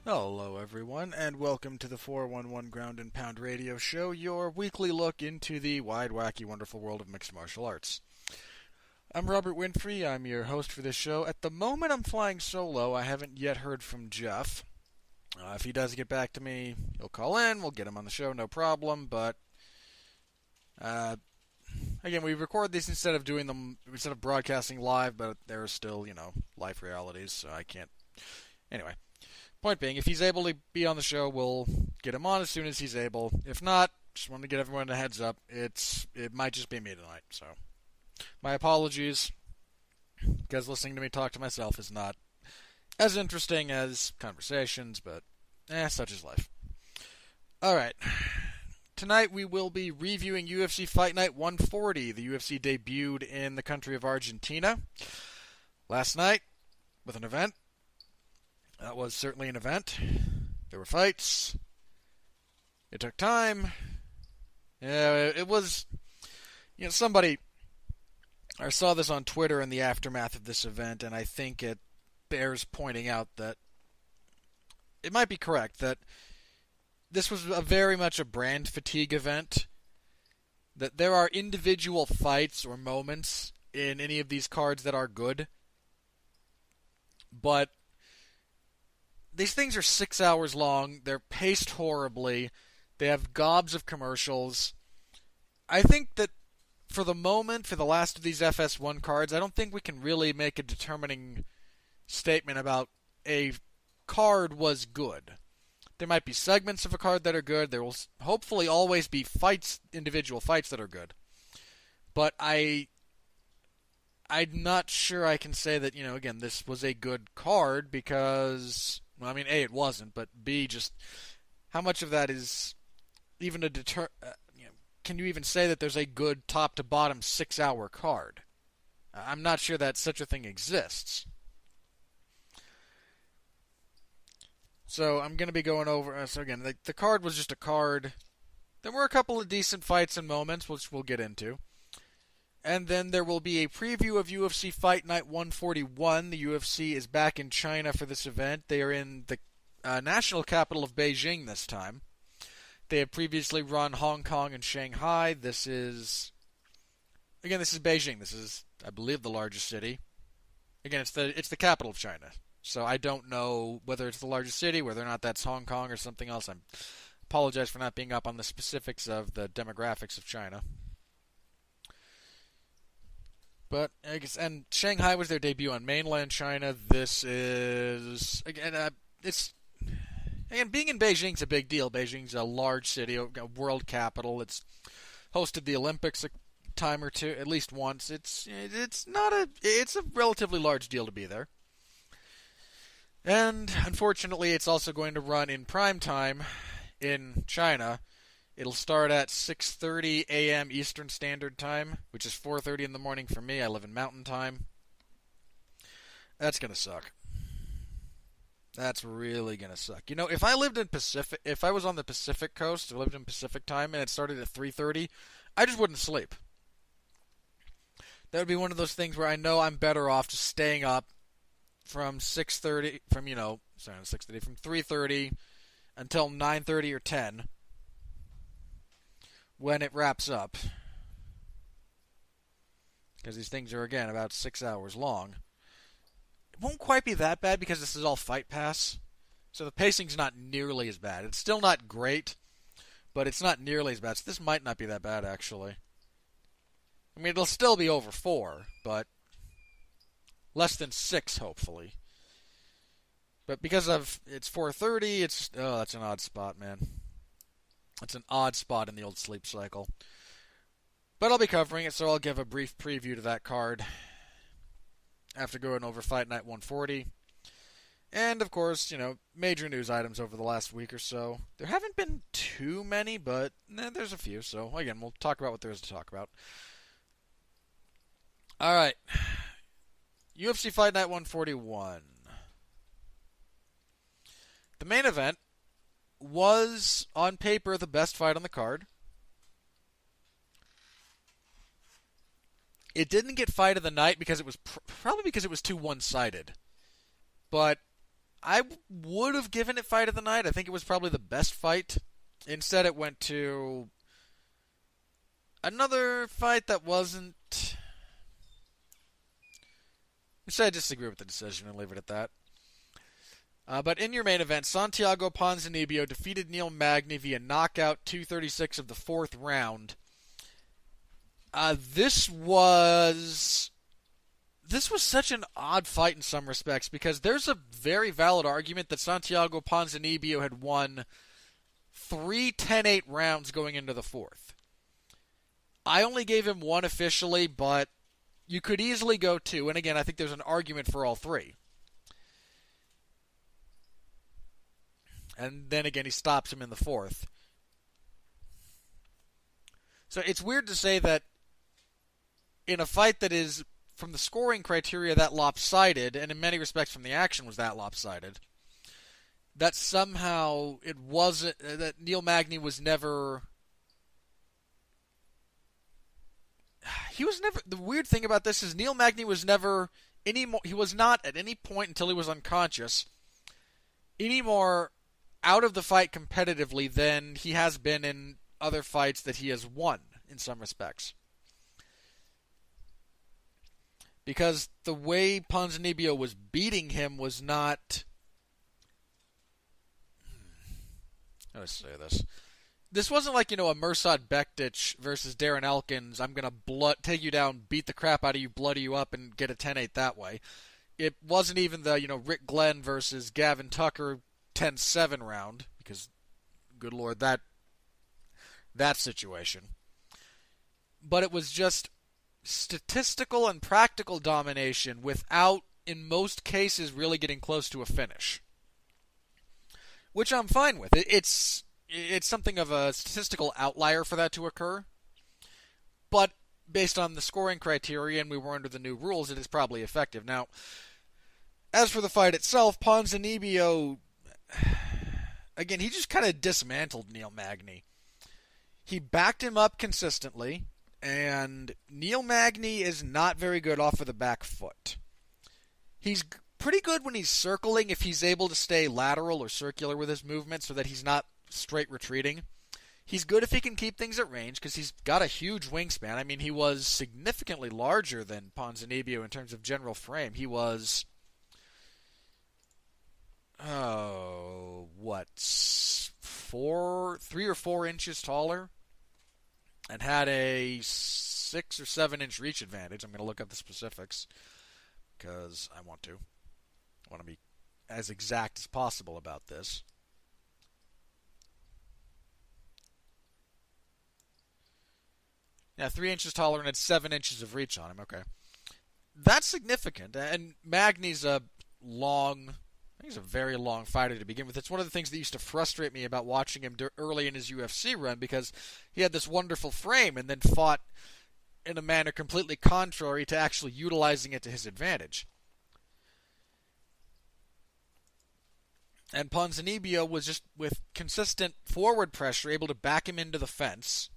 Hello, everyone, and welcome to the 411 Ground and Pound Radio Show, your weekly look into the wide, wacky, wonderful world of mixed martial arts. I'm Robert Winfrey. I'm your host for this show. At the moment, I'm flying solo. I haven't yet heard from Jeff. If he does get back to me, he'll call in. We'll get him on the show, no problem. But again, we record these instead of broadcasting live. But there are still, life realities, so I can't. Anyway. Point being, if he's able to be on the show, we'll get him on as soon as he's able. If not, just wanted to get everyone a heads up. It might just be me tonight, so my apologies, because listening to me talk to myself is not as interesting as conversations, but such is life. Alright, tonight we will be reviewing UFC Fight Night 140. The UFC debuted in the country of Argentina last night with an event. That was certainly an event. There were fights. It took time. Yeah, it was... somebody... I saw this on Twitter in the aftermath of this event, and I think it bears pointing out that it might be correct that this was very much a brand fatigue event. That there are individual fights or moments in any of these cards that are good, but these things are 6 hours long. They're paced horribly. They have gobs of commercials. I think that for the moment, for the last of these FS1 cards, I don't think we can really make a determining statement about a card was good. There might be segments of a card that are good. There will hopefully always be individual fights that are good. But I'm not sure I can say that, again, this was a good card because... Well, I mean, A, it wasn't, but B, just how much of that is even a can you even say that there's a good top-to-bottom 6-hour card? I'm not sure that such a thing exists. So I'm going to be going over... so again, the card was just a card. There were a couple of decent fights and moments, which we'll get into. And then there will be a preview of UFC Fight Night 141. The UFC is back in China for this event. They are in the national capital of Beijing this time. They have previously run Hong Kong and Shanghai. This is Beijing. This is, I believe, the largest city. Again, it's the capital of China. So I don't know whether it's the largest city, whether or not that's Hong Kong or something else. I apologize for not being up on the specifics of the demographics of China. But I guess, and Shanghai was their debut on mainland China. This is again, being in Beijing's a big deal. Beijing's a large city, a world capital. It's hosted the Olympics a time or two, at least once. It's a relatively large deal to be there. And unfortunately, it's also going to run in prime time in China. It'll start at 6:30 a.m. Eastern Standard Time, which is 4:30 in the morning for me. I live in Mountain Time. That's going to suck. That's really going to suck. If I was on the Pacific Coast, or lived in Pacific Time, and it started at 3:30, I just wouldn't sleep. That would be one of those things where I know I'm better off just staying up from 6:30, from 3:30 until 9:30 or 10. When it wraps up, because these things are, again, about 6 hours long. It won't quite be that bad because this is all Fight Pass, so the pacing's not nearly as bad. It's still not great, but it's not nearly as bad, so this might not be that bad, actually. I mean, it'll still be over 4, but less than 6, hopefully. But because it's 4:30, that's an odd spot, man. It's an odd spot in the old sleep cycle. But I'll be covering it, so I'll give a brief preview to that card after going over Fight Night 140. And, of course, major news items over the last week or so. There haven't been too many, but there's a few. So, again, we'll talk about what there is to talk about. Alright. UFC Fight Night 141. The main event was, on paper, the best fight on the card. It didn't get fight of the night because it was probably because it was too one-sided. But I would have given it fight of the night. I think it was probably the best fight. Instead, it went to another fight that wasn't. Instead, I disagree with the decision and leave it at that. But in your main event, Santiago Ponzinibbio defeated Neil Magny via knockout 2:36 of the fourth round. This was such an odd fight in some respects because there's a very valid argument that Santiago Ponzinibbio had won 3 10-8 rounds going into the fourth. I only gave him one officially, but you could easily go two. And again, I think there's an argument for all three. And then again, he stops him in the fourth. So it's weird to say that in a fight that is, from the scoring criteria, that lopsided, and in many respects from the action was that lopsided, that somehow it wasn't, that Neil Magny was never... The weird thing about this is Neil Magny was never he was not at any point until he was unconscious any more out of the fight competitively than he has been in other fights that he has won in some respects. Because the way Ponzinibbio was beating him was not... How do I say this? This wasn't like, a Mirsad Bektic versus Darren Elkins. I'm going to take you down, beat the crap out of you, bloody you up, and get a 10-8 that way. It wasn't even the, Rick Glenn versus Gavin Tucker 10-7 round, because, good lord, that situation. But it was just statistical and practical domination without, in most cases, really getting close to a finish. Which I'm fine with. It's something of a statistical outlier for that to occur. But based on the scoring criteria, and we were under the new rules, it is probably effective. Now, as for the fight itself, Ponzinibbio, again, he just kind of dismantled Neil Magny. He backed him up consistently, and Neil Magny is not very good off of the back foot. He's pretty good when he's circling if he's able to stay lateral or circular with his movement so that he's not straight retreating. He's good if he can keep things at range because he's got a huge wingspan. I mean, he was significantly larger than Ponzinibbio in terms of general frame. He was, 3 or 4 inches taller and had a 6 or 7 inch reach advantage. I'm going to look up the specifics because I want to be as exact as possible about this. Yeah, 3 inches taller and had 7 inches of reach on him. Okay. That's significant. And Magny's he's a very long fighter to begin with. It's one of the things that used to frustrate me about watching him early in his UFC run because he had this wonderful frame and then fought in a manner completely contrary to actually utilizing it to his advantage. And Ponzinibbio was just, with consistent forward pressure, able to back him into the fence,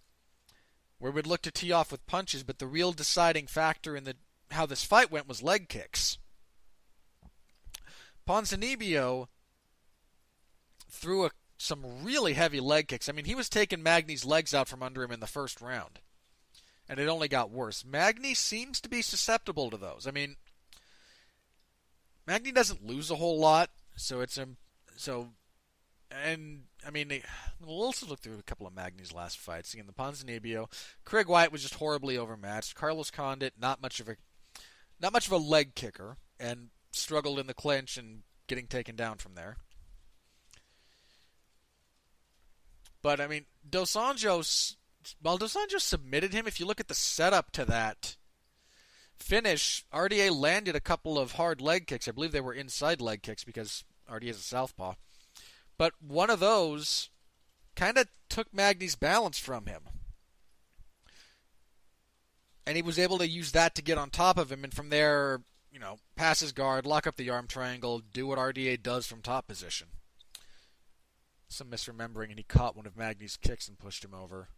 where we'd look to tee off with punches, but the real deciding factor in how this fight went was leg kicks. Ponzinibbio threw some really heavy leg kicks. I mean, he was taking Magny's legs out from under him in the first round, and it only got worse. Magny seems to be susceptible to those. I mean, Magny doesn't lose a whole lot, we'll also look through a couple of Magny's last fights. Again, the Ponzinibbio, Craig White was just horribly overmatched. Carlos Condit, not much of a leg kicker, and struggled in the clinch and getting taken down from there. But I mean, Dos Anjos submitted him. If you look at the setup to that finish, RDA landed a couple of hard leg kicks. I believe they were inside leg kicks because RDA is a southpaw. But one of those kind of took Magny's balance from him. And he was able to use that to get on top of him, and from there, pass his guard, lock up the arm triangle, do what RDA does from top position. Some misremembering, and he caught one of Magny's kicks and pushed him over.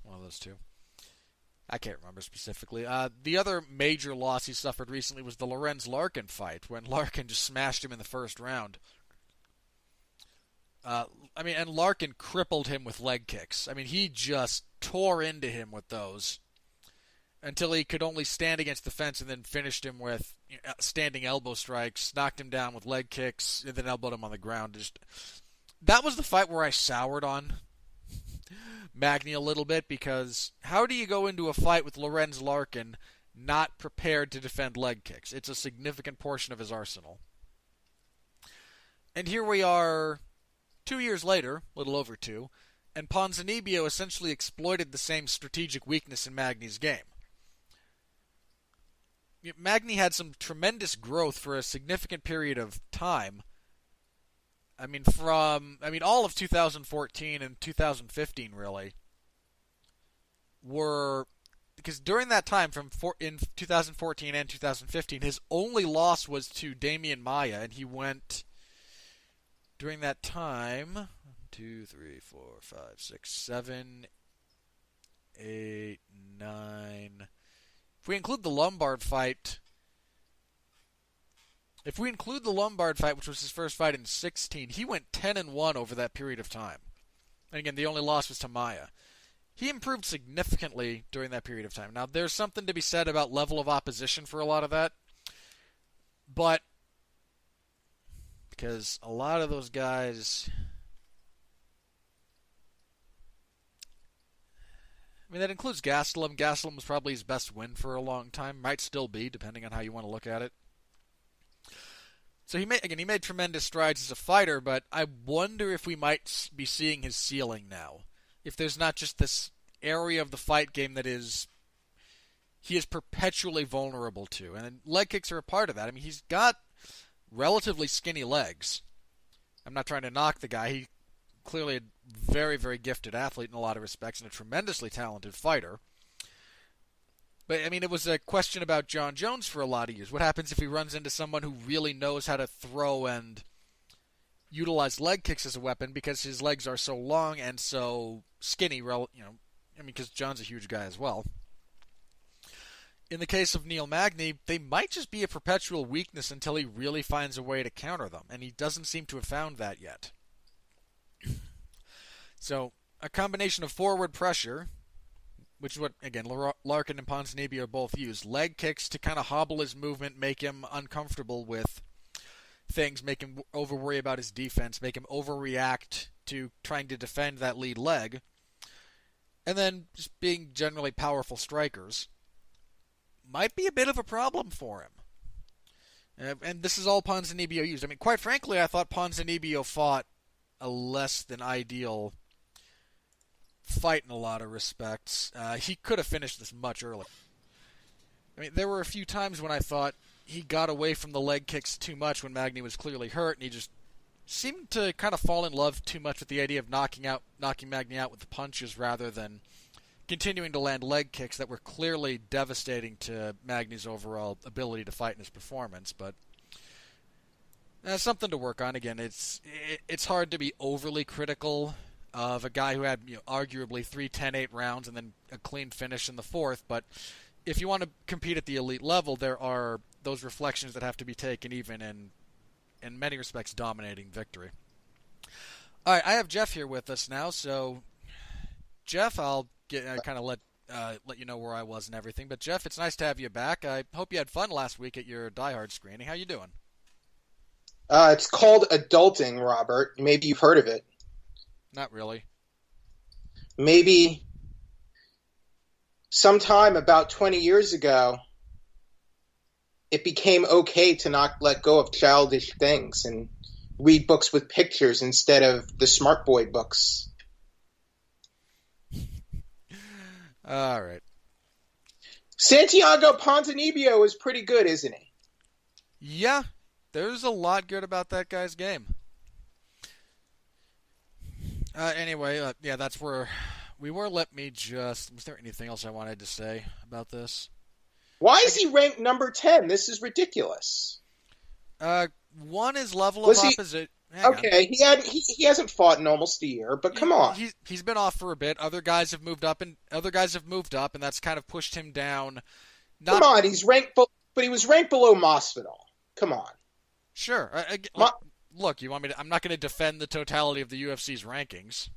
One of those two. I can't remember specifically. The other major loss he suffered recently was the Lorenz Larkin fight, when Larkin just smashed him in the first round. And Larkin crippled him with leg kicks. I mean, he just tore into him with those until he could only stand against the fence, and then finished him with standing elbow strikes, knocked him down with leg kicks, and then elbowed him on the ground. That was the fight where I soured on Magny a little bit, because how do you go into a fight with Lorenz Larkin not prepared to defend leg kicks? It's a significant portion of his arsenal. And here we are 2 years later, a little over 2, and Ponzinibbio essentially exploited the same strategic weakness in Magny's game. Magny had some tremendous growth for a significant period of time. All of 2014 and 2015 really were, because during that time, in 2014 and 2015, his only loss was to Damian Maia, and he went during that time 1, 2, 3, 4, 5, 6, 7, 8, 9. If we include the Lombard fight, which was his first fight in 16, he went 10-1 over that period of time. And again, the only loss was to Maia. He improved significantly during that period of time. Now, there's something to be said about level of opposition for a lot of that, but because a lot of those guys, that includes Gastelum. Gastelum was probably his best win for a long time. Might still be, depending on how you want to look at it. So he made tremendous strides as a fighter, but I wonder if we might be seeing his ceiling now. If there's not just this area of the fight game that he is perpetually vulnerable to. And leg kicks are a part of that. He's got relatively skinny legs. I'm not trying to knock the guy. He clearly a very, very gifted athlete in a lot of respects and a tremendously talented fighter. But, it was a question about John Jones for a lot of years. What happens if he runs into someone who really knows how to throw and utilize leg kicks as a weapon, because his legs are so long and so skinny, because John's a huge guy as well. In the case of Neil Magny, they might just be a perpetual weakness until he really finds a way to counter them, and he doesn't seem to have found that yet. So, a combination of forward pressure, which is what, again, Larkin and Ponzinibbio both use. Leg kicks to kind of hobble his movement, make him uncomfortable with things, make him over-worry about his defense, make him overreact to trying to defend that lead leg. And then just being generally powerful strikers might be a bit of a problem for him. And this is all Ponzinibbio used. Quite frankly, I thought Ponzinibbio fought a less than ideal fight in a lot of respects. He could have finished this much earlier. There were a few times when I thought he got away from the leg kicks too much when Magny was clearly hurt, and he just seemed to kind of fall in love too much with the idea of knocking Magny out with the punches rather than continuing to land leg kicks that were clearly devastating to Magny's overall ability to fight in his performance. But that's something to work on. Again, it's hard to be overly critical of a guy who had arguably 3 10-8 rounds and then a clean finish in the fourth, but if you want to compete at the elite level, there are those reflections that have to be taken even in many respects, dominating victory. All right, I have Jeff here with us now, so Jeff, I'll kind of let you know where I was and everything, but Jeff, it's nice to have you back. I hope you had fun last week at your Die Hard screening. How you doing? It's called adulting, Robert. Maybe you've heard of it. Not really. Maybe sometime about 20 years ago, it became okay to not let go of childish things and read books with pictures instead of the smart boy books. All right. Santiago Ponzinibbio is pretty good, isn't he? Yeah, there's a lot good about that guy's game. Anyway, that's where we were. Was there anything else I wanted to say about this? Why is he ranked number 10? This is ridiculous. One is level of opposition. hang on. Okay, he hasn't fought in almost a year, but come on. He's been off for a bit. Other guys have moved up, and that's kind of pushed him down. Come Not on, he's ranked, but he was ranked below Masvidal. Come on. sure. Look, you want me to? I'm not going to defend the totality of the UFC's rankings.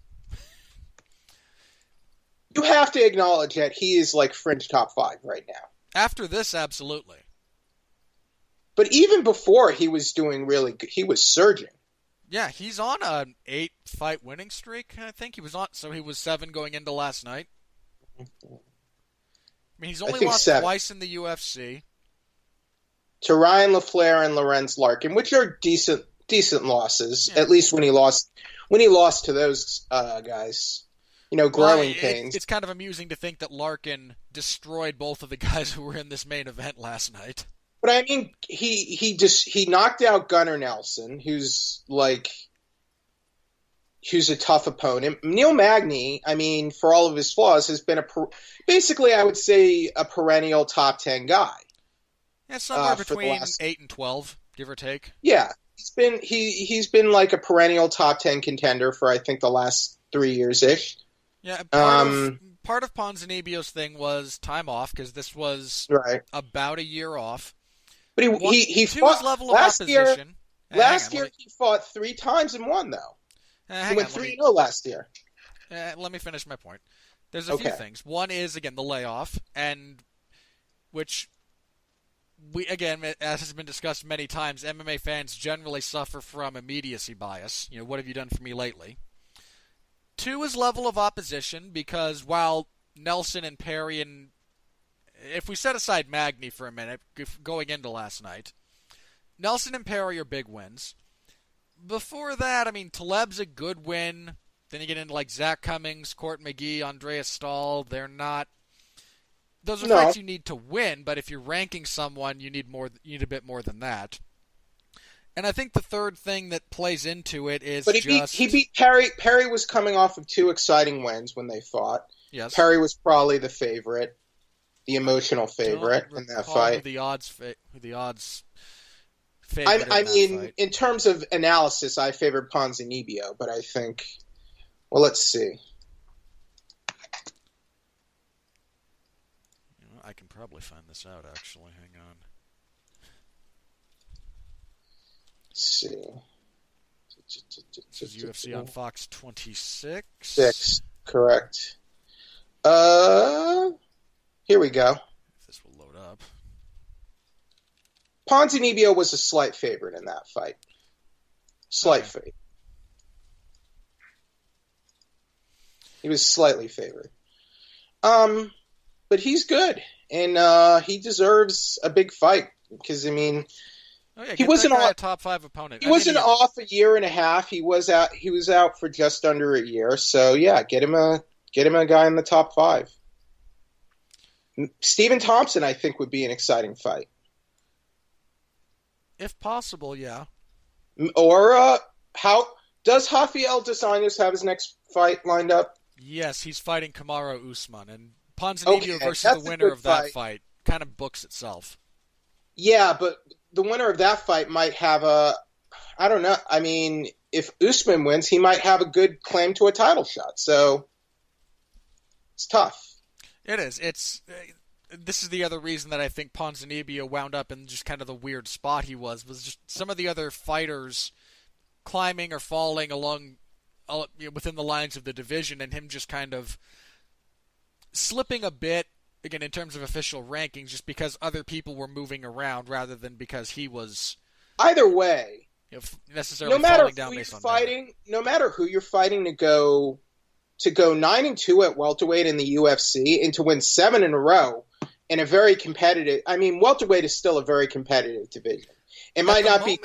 You have to acknowledge that he is like fringe top 5 right now. After this, absolutely. But even before, he was doing really good. He was surging. Yeah, he's on an 8-fight winning streak. I think he was on. So he was 7 going into last night. I mean, he's only lost 7. Twice in the UFC. To Ryan LaFleur and Lorenz Larkin, which are decent losses. Yeah. At least when he lost to those guys. Growing pains. It's kind of amusing to think that Larkin destroyed both of the guys who were in this main event last night. But I mean, he knocked out Gunnar Nelson, who's a tough opponent. Neil Magny, I mean, for all of his flaws, has been basically, I would say, a perennial top 10 guy. Yeah, somewhere between 8 and 12, give or take. Yeah, he's been like a perennial top 10 contender for I think the last 3 years ish. Yeah, part of Ponzinibbio's thing was time off because this was about a year off. But he to fought his level of opposition. Last year he fought 3 times and won though. He went 3-0 last year. Let me finish my point. There's a few things. One is again the layoff, and which as has been discussed many times, MMA fans generally suffer from immediacy bias. What have you done for me lately? 2 is level of opposition, because while Nelson and Perry, and if we set aside Magny for a minute, going into last night, Nelson and Perry are big wins. Before that, I mean, Taleb's a good win. Then you get into like Zach Cummings, Court McGee, Andreas Stahl. They're not. Those are fights you need to win, but if you're ranking someone, you need more. You need a bit more than that. And I think the third thing that plays into it is he beat Perry. Perry was coming off of 2 exciting wins when they fought. Yes. Perry was probably the favorite, the emotional favorite in that fight. The odds favorite. I mean, in terms of analysis, I favored Ponzinibbio, but I think. Well, let's see. I can probably find this out. Actually, hang on. Let's see. This is UFC on Fox 26. 6, correct. Here we go. If this will load up. Ponzinibbio was a slight favorite in that fight. Slight favorite. He was slightly favored. But he's good, and he deserves a big fight because I mean. Oh, yeah, he wasn't a top 5 opponent. He wasn't off a year and a half. He was out for just under a year. So yeah, get him a guy in the top 5. Stephen Thompson, I think, would be an exciting fight. If possible, yeah. Or how does Rafael dos Anjos have his next fight lined up? Yes, he's fighting Kamaru Usman, and Ponzinibbio versus the winner of that fight kind of books itself. Yeah, but the winner of that fight might have I don't know. I mean, if Usman wins, he might have a good claim to a title shot. So it's tough. It is. This is the other reason that I think Ponzinibbio wound up in just kind of the weird spot he was just some of the other fighters climbing or falling along within the lines of the division, and him just kind of slipping a bit. Again, in terms of official rankings, just because other people were moving around rather than because he was. Either way, necessarily falling down based on fighting. No matter who you're fighting, to go 9-2 at welterweight in the UFC and to win 7 in a row in a very competitive. I mean, welterweight is still a very competitive division. It might not be.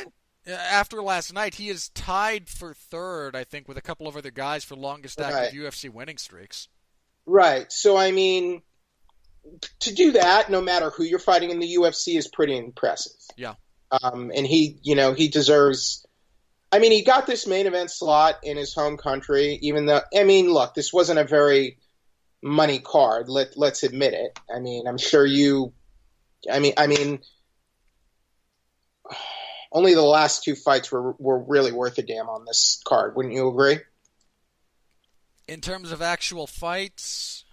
After last night, he is tied for 3rd, I think, with a couple of other guys for longest active UFC winning streaks. Right. So I mean. To do that, no matter who you're fighting in the UFC, is pretty impressive. Yeah. And he deserves. I mean, he got this main event slot in his home country, even though. I mean, look, this wasn't a very money card. Let's admit it. I mean, I'm sure you. I mean, only the last two fights were really worth a damn on this card. Wouldn't you agree? In terms of actual fights,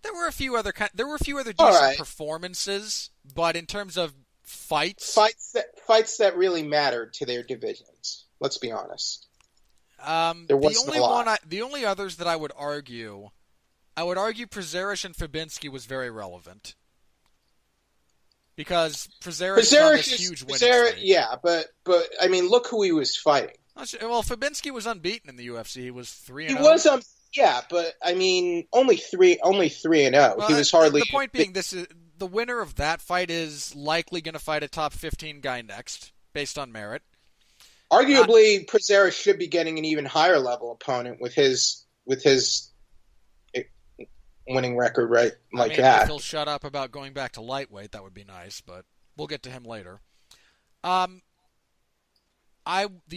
there were a few other All decent right. performances, but in terms of fights, Fights that really mattered to their divisions. Let's be honest. There the wasn't only a lot. the only others that I would argue Przerich and Fabinski was very relevant because Przerich is on this huge winning streak. Yeah, but I mean, look who he was fighting. Well, Fabinski was unbeaten in the UFC. He was 3-0. He was yeah, but I mean, only 3-0. Well, he was hardly. The point being, this is the winner of that fight is likely going to fight a top 15 guy next, based on merit. Arguably, Przerich should be getting an even higher level opponent with his winning record, right? Like that. If he'll shut up about going back to lightweight, that would be nice, but we'll get to him later. The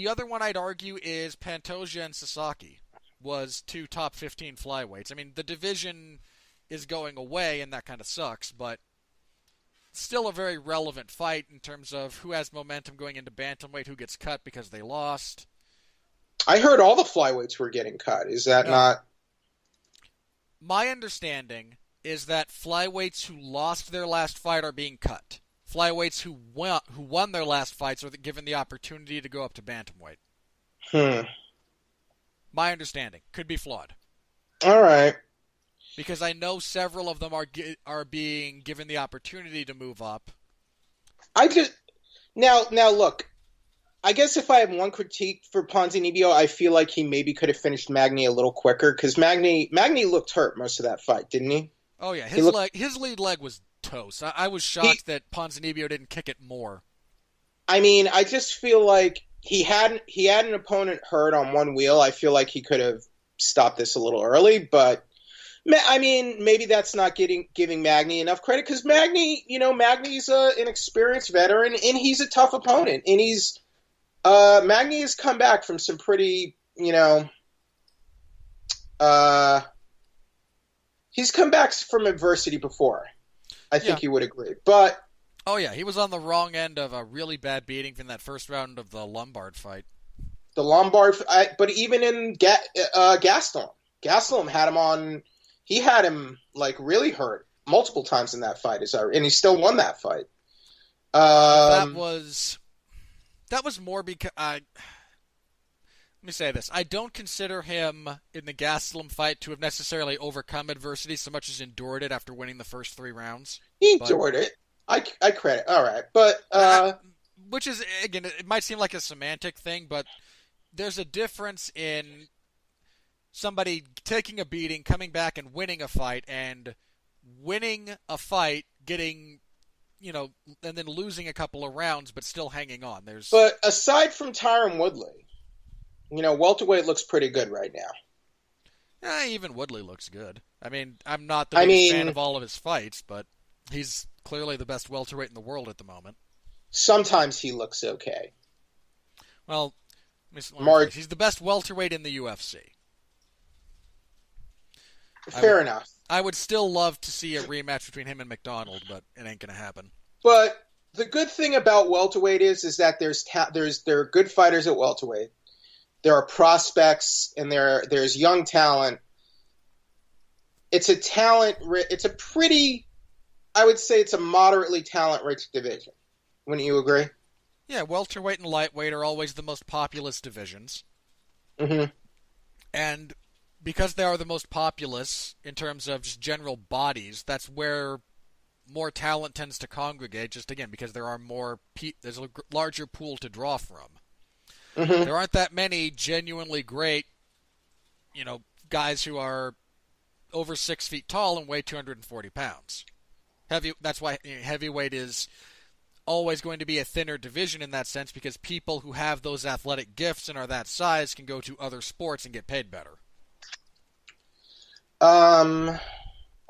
other one I'd argue is Pantoja and Sasaki was two top 15 flyweights. I mean, the division is going away, and that kind of sucks, but still a very relevant fight in terms of who has momentum going into bantamweight, who gets cut because they lost. I heard all the flyweights were getting cut. Is that not? My understanding is that flyweights who lost their last fight are being cut. Flyweights who won their last fights are given the opportunity to go up to bantamweight. My understanding could be flawed. All right. Because I know several of them are being given the opportunity to move up. Now look. I guess if I have one critique for Ponzinibbio, I feel like he maybe could have finished Magny a little quicker because Magny looked hurt most of that fight, didn't he? Oh yeah, his lead leg was toast. I was shocked that Ponzinibbio didn't kick it more. I mean, I just feel like he had an opponent hurt on one wheel. I feel like he could have stopped this a little early, but I mean, maybe that's not giving Magny enough credit because Magny's an experienced veteran and he's a tough opponent, and Magny has come back from some pretty, he's come back from adversity before. I think you would agree. But oh yeah, he was on the wrong end of a really bad beating from that first round of the Lombard fight. But even in Gastelum had him on. He had him like really hurt multiple times in that fight, and he still won that fight. That was more because let me say this. I don't consider him in the Gastelum fight to have necessarily overcome adversity so much as endured it after winning the first 3 rounds. He endured it. I credit. All right. But which is, again, it might seem like a semantic thing, but there's a difference in somebody taking a beating, coming back and winning a fight, and winning a fight, getting, and then losing a couple of rounds, but still hanging on. But aside from Tyron Woodley, welterweight looks pretty good right now. Even Woodley looks good. I mean, I'm not the biggest fan of all of his fights, but he's clearly the best welterweight in the world at the moment. Sometimes he looks okay. Well, he's the best welterweight in the UFC. Fair enough. I would still love to see a rematch between him and McDonald, but it ain't going to happen. But the good thing about welterweight is that there are good fighters at welterweight. There are prospects, and there's young talent. It's I would say it's a moderately talent-rich division. Wouldn't you agree? Yeah, welterweight and lightweight are always the most populous divisions. Mm-hmm. And because they are the most populous in terms of just general bodies, that's where more talent tends to congregate, just again, because there's a larger pool to draw from. Mm-hmm. There aren't that many genuinely great, guys who are over 6 feet tall and weigh 240 pounds. That's why heavyweight is always going to be a thinner division in that sense, because people who have those athletic gifts and are that size can go to other sports and get paid better. All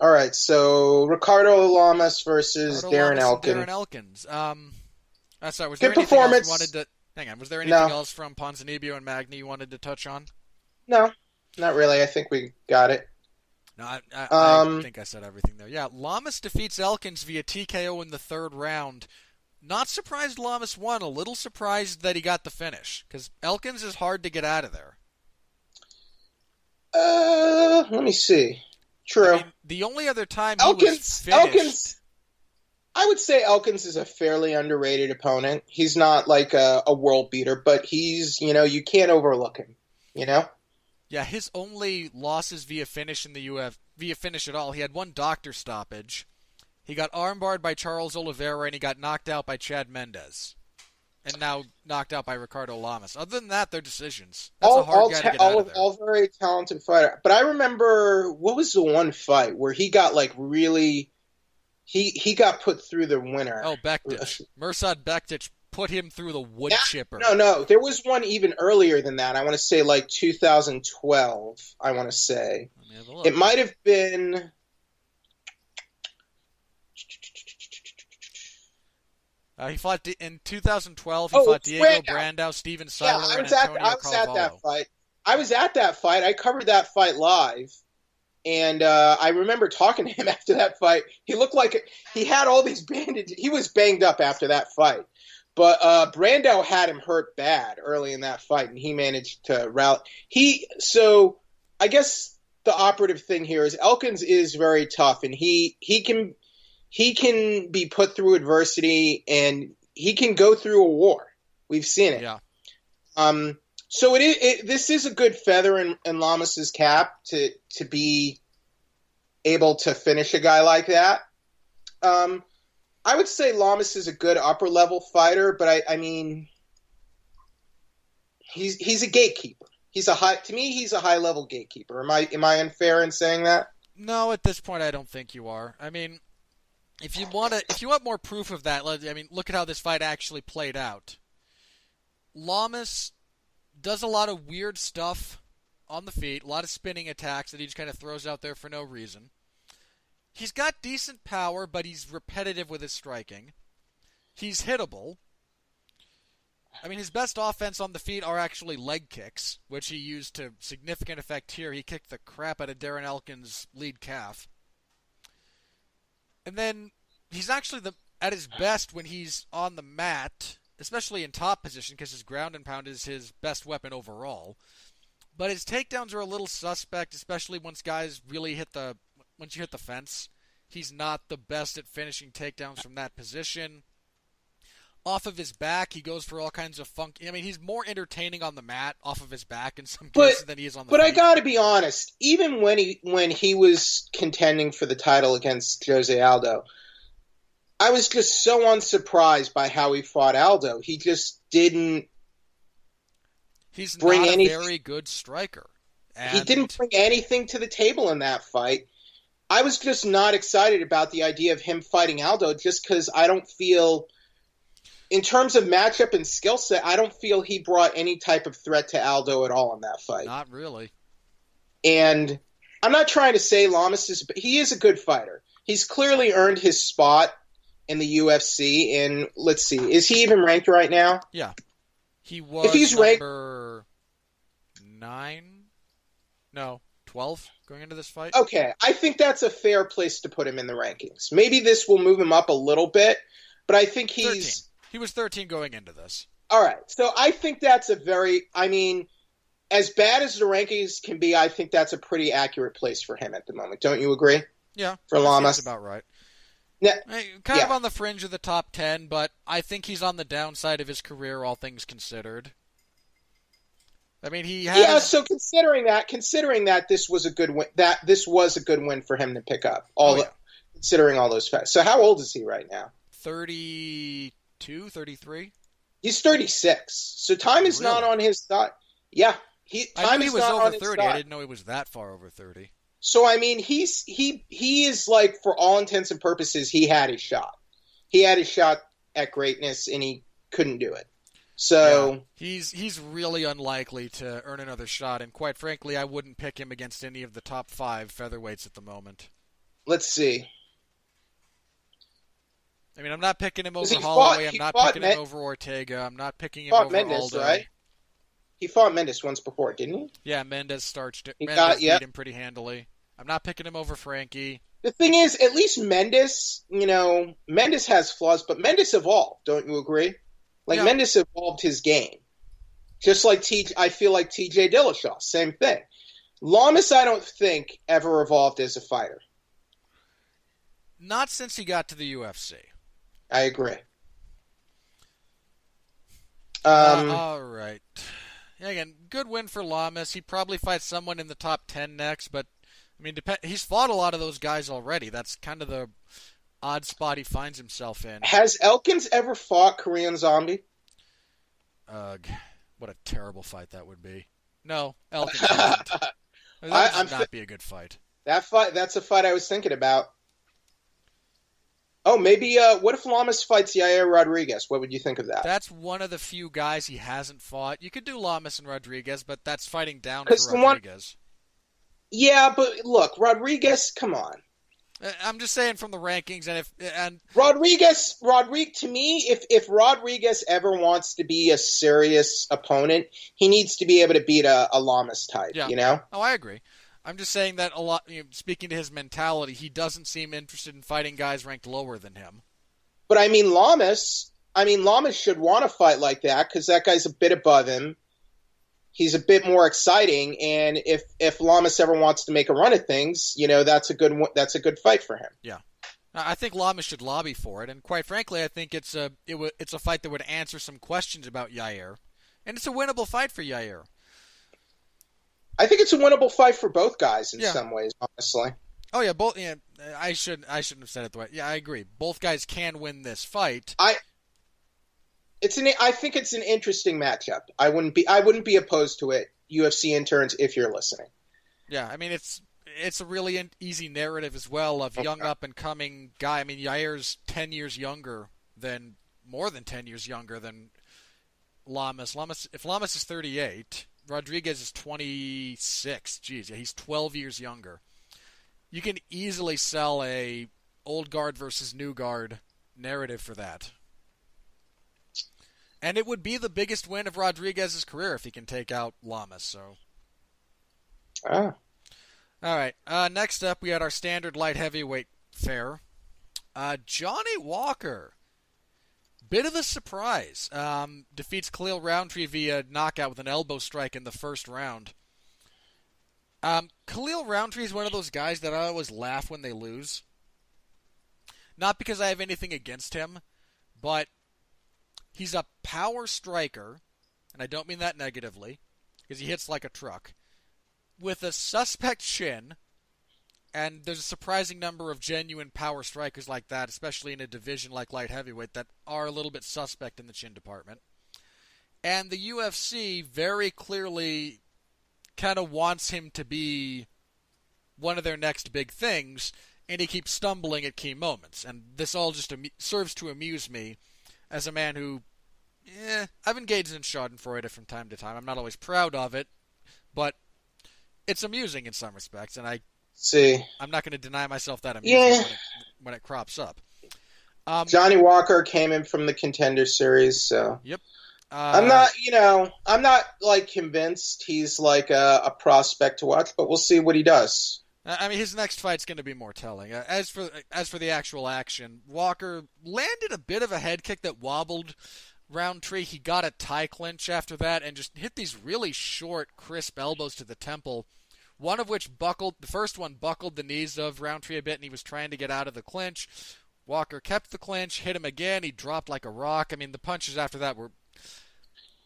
right, so Ricardo Lamas versus Darren Elkins. Darren Elkins. Sorry, was Good there anything performance. else you wanted to... Hang on, was there anything else from Ponzinibbio and Magny you wanted to touch on? No, not really. I think we got it. No, I think I said everything there. Yeah, Lamas defeats Elkins via TKO in the 3rd round Not surprised Lamas won. A little surprised that he got the finish because Elkins is hard to get out of there. Let me see. I True. mean, the only other time he was finished. I would say Elkins is a fairly underrated opponent. He's not like a world beater, but he's, you can't overlook him, Yeah, his only losses via finish in the via finish at all. He had one doctor stoppage. He got armbarred by Charles Oliveira, and he got knocked out by Chad Mendez. And now knocked out by Ricardo Lamas. Other than that, they're decisions. That's a hard guy to get out of there. All very talented fighter. But I remember, what was the one fight where he got like really... He got put through the winner. Oh, Bektic. Mirsad Bektic put him through the wood chipper. No. There was one even earlier than that. I want to say like 2012, I want to say. It might have been... he fought in 2012. He fought Diego Brandao, Steven Seiler, and Antonio I was Carvalho. at that fight. I was at that fight. I covered that fight live. And I remember talking to him after that fight. He looked like he had all these bandages. He was banged up after that fight. But Brando had him hurt bad early in that fight, and he managed to rally. So I guess the operative thing here is Elkins is very tough, and he can be put through adversity, and he can go through a war. We've seen it. Yeah. So this is a good feather in Lamas's cap to be able to finish a guy like that. I would say Lamas is a good upper level fighter, but I mean, he's a gatekeeper. He's a high level gatekeeper. Am I unfair in saying that? No, at this point I don't think you are. I mean, if you want more proof of that, look at how this fight actually played out. Lamas does a lot of weird stuff on the feet, a lot of spinning attacks that he just kind of throws out there for no reason. He's got decent power, but he's repetitive with his striking. He's hittable. I mean, his best offense on the feet are actually leg kicks, which he used to significant effect here. He kicked the crap out of Darren Elkins' lead calf. And then he's actually at his best when he's on the mat, especially in top position, because his ground and pound is his best weapon overall. But his takedowns are a little suspect, especially once you hit the fence. He's not the best at finishing takedowns from that position. Off of his back, he goes for all kinds of funky... I mean, he's more entertaining on the mat off of his back in some cases than he is on the feet. But I gotta be honest, even when he was contending for the title against Jose Aldo, I was just so unsurprised by how he fought Aldo. He just didn't bring anything. He's not a very good striker. He didn't bring anything to the table in that fight. I was just not excited about the idea of him fighting Aldo just because I don't feel, in terms of matchup and skill set, I don't feel he brought any type of threat to Aldo at all in that fight. Not really. And I'm not trying to say but he is a good fighter. He's clearly earned his spot in the UFC, and let's see, is he even ranked right now? Yeah. He was if he's number 12 going into this fight. Okay, I think that's a fair place to put him in the rankings. Maybe this will move him up a little bit, but I think he's... 13. He was 13 going into this. All right, so I think that's as bad as the rankings can be, I think that's a pretty accurate place for him at the moment. Don't you agree? Yeah. For Lamas? That's about right. Yeah, kind of on the fringe of the top 10, but I think he's on the downside of his career, all things considered. I mean, he had... Yeah, so considering that this was a good win for him to pick up, considering all those facts. So how old is he right now? 32, 33? He's 36. So time is not on his side. Yeah, I knew he was over 30. I didn't know he was that far over 30. So I mean, he is like, for all intents and purposes, he had his shot. He had his shot at greatness, and he couldn't do it. So yeah, he's really unlikely to earn another shot, and quite frankly, I wouldn't pick him against any of the top 5 featherweights at the moment. Let's see. I mean, I'm not picking him over Holloway. I'm not picking him over Ortega. I'm not picking him over Mendes, Aldo. right? He fought Mendes once before, didn't he? Yeah, Mendes beat him pretty handily. I'm not picking him over Frankie. The thing is, at least Mendes, Mendes has flaws, but Mendes evolved. Don't you agree? Like Yeah. Mendes evolved his game, just like I feel like T.J. Dillashaw, same thing. Lamas, I don't think ever evolved as a fighter. Not since he got to the UFC. I agree. All right. Yeah, again, good win for Lamas. He probably fights someone in the top 10 next, but I mean, he's fought a lot of those guys already. That's kind of the odd spot he finds himself in. Has Elkins ever fought Korean Zombie? Ugh, what a terrible fight that would be. No, Elkins hasn't. That would not be a good fight. That's a fight I was thinking about. Oh, maybe. What if Lamas fights Yair Rodriguez? What would you think of that? That's one of the few guys he hasn't fought. You could do Lamas and Rodriguez, but that's fighting down for Rodriguez. Yeah, but look, Rodriguez, come on. I'm just saying from the rankings, and Rodriguez, to me, if Rodriguez ever wants to be a serious opponent, he needs to be able to beat a Lamas type. Yeah. You know? Oh, I agree. I'm just saying that a lot. Speaking to his mentality, he doesn't seem interested in fighting guys ranked lower than him. But I mean, Lamas should want to fight like that because that guy's a bit above him. He's a bit more exciting, and if Lamas ever wants to make a run at things, that's a good fight for him. Yeah, I think Lamas should lobby for it, and quite frankly, I think it's a fight that would answer some questions about Yair, and it's a winnable fight for Yair. I think it's a winnable fight for both guys in some ways, honestly. Oh yeah, both. Yeah, I shouldn't have said it the way. Yeah, I agree. Both guys can win this fight. I think it's an interesting matchup. I wouldn't be opposed to it, UFC interns, if you're listening. Yeah, I mean it's a really easy narrative as well of young up and coming guy. I mean Yair's more than 10 years younger than Lamas. If Lamas is 38, Rodriguez is 26. Jeez, yeah, he's 12 years younger. You can easily sell a old guard versus new guard narrative for that. And it would be the biggest win of Rodriguez's career if he can take out Lamas. So. Ah. All right. Next up, we had our standard light heavyweight fare. Johnny Walker. Bit of a surprise. Defeats Khalil Roundtree via knockout with an elbow strike in the first round. Khalil Roundtree is one of those guys that I always laugh when they lose. Not because I have anything against him, but he's a power striker, and I don't mean that negatively, because he hits like a truck, with a suspect chin, and there's a surprising number of genuine power strikers like that, especially in a division like light heavyweight, that are a little bit suspect in the chin department. And the UFC very clearly kind of wants him to be one of their next big things, and he keeps stumbling at key moments. And this all just serves to amuse me as a man who, I've engaged in schadenfreude from time to time. I'm not always proud of it, but it's amusing in some respects, and I'm not going to deny myself that amusement when it crops up. Johnny Walker came in from the Contender Series, so yep. I'm not like convinced he's like a prospect to watch, but we'll see what he does. I mean, his next fight's going to be more telling. As for the actual action, Walker landed a bit of a head kick that wobbled Roundtree. He got a tie clinch after that and just hit these really short, crisp elbows to the temple. One of which the first one buckled the knees of Roundtree a bit, and he was trying to get out of the clinch. Walker kept the clinch, hit him again, he dropped like a rock. I mean, the punches after that were...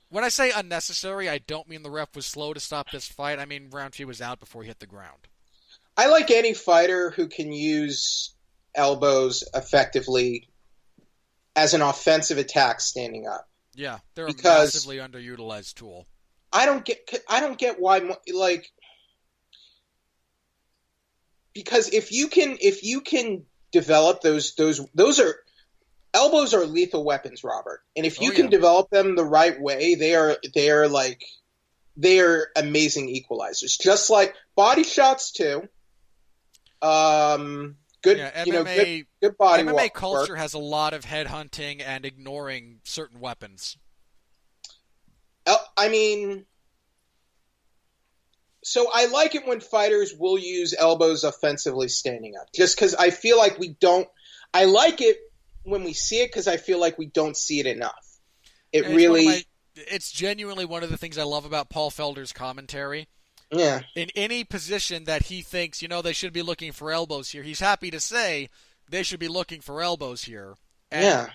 When I say unnecessary, I don't mean the ref was slow to stop this fight. I mean Roundtree was out before he hit the ground. I like any fighter who can use elbows effectively as an offensive attack standing up. Yeah, they're a massively underutilized tool. I don't get why, like... Because if you can develop those are elbows are lethal weapons, Robert. And if you can develop them the right way, they are amazing equalizers. Just like body shots too. Good good body MMA work. culture has a lot of headhunting and ignoring certain weapons. I mean, So I like it when fighters will use elbows offensively standing up, just because I feel like we don't. I like it when we see it because I feel like we don't see it enough. It It's really, it's genuinely one of the things I love about Paul Felder's commentary. yeah, In any position that he thinks, they should be looking for elbows here, he's happy to say they should be looking for elbows here. And yeah.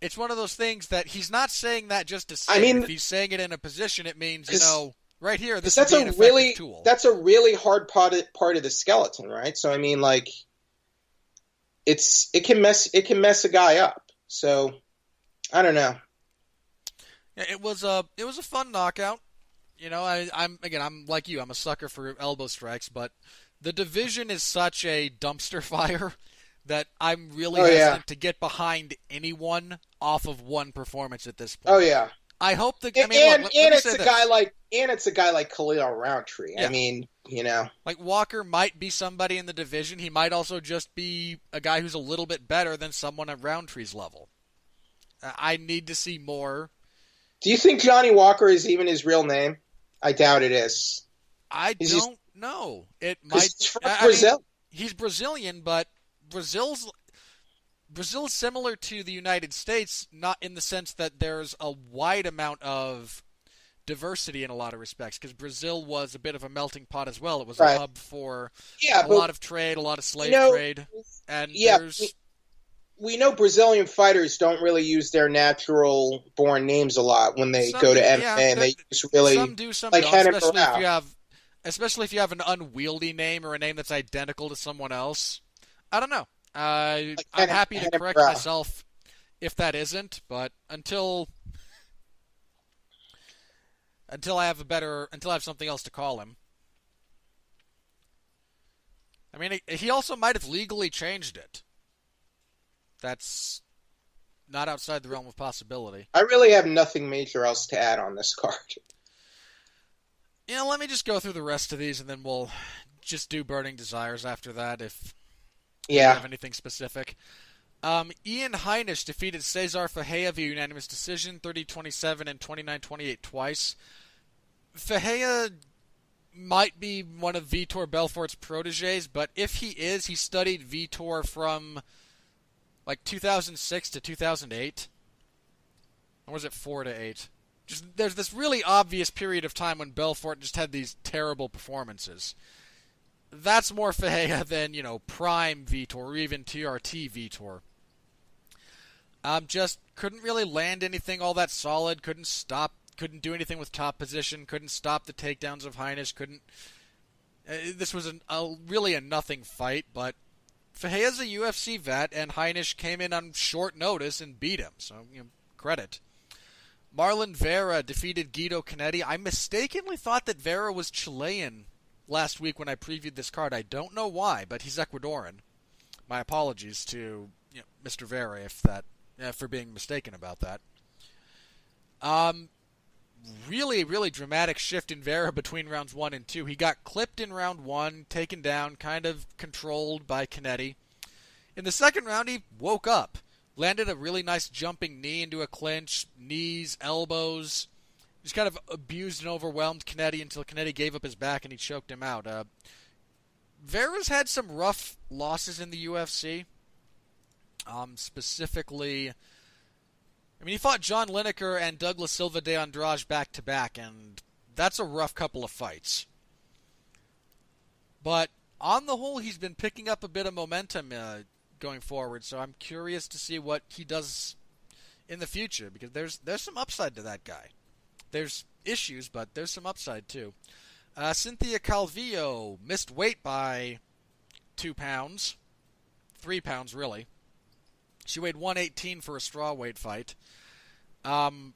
it's one of those things that he's not saying that just to say. I mean, if he's saying it in a position, it means, right here, this that's would be an a effective really tool. that's a really hard part of the skeleton, right? So I mean, like, it can mess a guy up. So I don't know. Yeah, it was a fun knockout. I'm like you. I'm a sucker for elbow strikes, but the division is such a dumpster fire that I'm really hesitant to get behind anyone off of one performance at this point. Oh yeah. I hope that. It's a guy like Khalil Roundtree. Yeah. I mean, like Walker might be somebody in the division. He might also just be a guy who's a little bit better than someone at Roundtree's level. I need to see more. Do you think Johnny Walker is even his real name? I doubt it is. I don't know. It might. He's from Brazil. He's Brazilian, but Brazil's similar to the United States, not in the sense that there's a wide amount of diversity in a lot of respects, because Brazil was a bit of a melting pot as well. It was a hub for a lot of trade, a lot of slave trade, and we know Brazilian fighters don't really use their natural born names a lot when they go to MMA, and they just really some do, some like don't, especially if you have an unwieldy name or a name that's identical to someone else. I don't know. I'm happy to correct myself if that isn't, but until I have something else to call him. I mean, he also might have legally changed it. That's not outside the realm of possibility. I really have nothing major else to add on this card. Let me just go through the rest of these, and then we'll just do Burning Desires after that if you have anything specific. Ian Heinisch defeated Cesar Ferreira via unanimous decision, 30-27 and 29-28 twice. Ferreira might be one of Vitor Belfort's proteges, but if he is, he studied Vitor from like 2006 to 2008. Or was it 4 to 8? There's this really obvious period of time when Belfort just had these terrible performances. That's more Ferreira than, Prime Vitor or even TRT Vitor. Just couldn't really land anything all that solid, couldn't do anything with top position, couldn't stop the takedowns of Heinisch, this was really a nothing fight, but Ferreira's a UFC vet, and Heinisch came in on short notice and beat him, so credit. Marlon Vera defeated Guido Canetti. I mistakenly thought that Vera was Chilean last week when I previewed this card. I don't know why, but he's Ecuadorian. My apologies to Mr. Vera for being mistaken about that. Really, really dramatic shift in Vera between rounds 1 and 2. He got clipped in round 1, taken down, kind of controlled by Canetti. In the second round, he woke up, landed a really nice jumping knee into a clinch, knees, elbows. Just kind of abused and overwhelmed Canetti until Canetti gave up his back and he choked him out. Vera's had some rough losses in the UFC. Specifically, he fought John Lineker and Douglas Silva de Andrade back-to-back, and that's a rough couple of fights. But on the whole, he's been picking up a bit of momentum going forward, so I'm curious to see what he does in the future, because there's some upside to that guy. There's issues, but there's some upside too. Cynthia Calvillo missed weight by 2 pounds. 3 pounds, really. She weighed 118 for a strawweight fight. And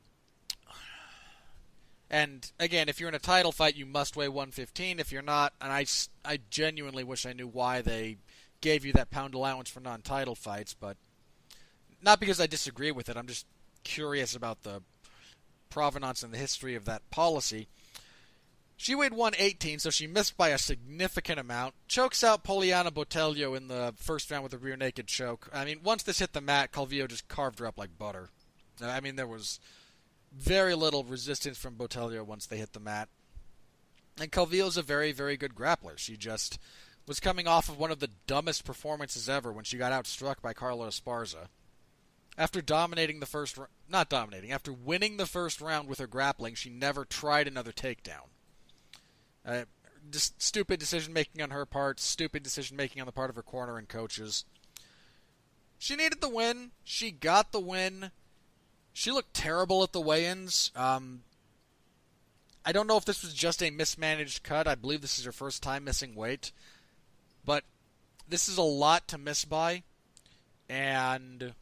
again, if you're in a title fight, you must weigh 115. If you're not, and I genuinely wish I knew why they gave you that pound allowance for non-title fights, but not because I disagree with it. I'm just curious about the provenance and the history of that policy. She weighed 118, so she missed by a significant amount. Chokes out Poliana Botelho in the first round with a rear naked choke. Once this hit the mat, Calvillo just carved her up like butter. There was very little resistance from Botelho once they hit the mat. And Calvillo's a very, very good grappler. She just was coming off of one of the dumbest performances ever when she got outstruck by Carla Esparza. After dominating the first... Not dominating. After winning the first round with her grappling, she never tried another takedown. Just stupid decision-making on her part, stupid decision-making on the part of her corner and coaches. She needed the win. She got the win. She looked terrible at the weigh-ins. I don't know if this was just a mismanaged cut. I believe this is her first time missing weight. But this is a lot to miss by. And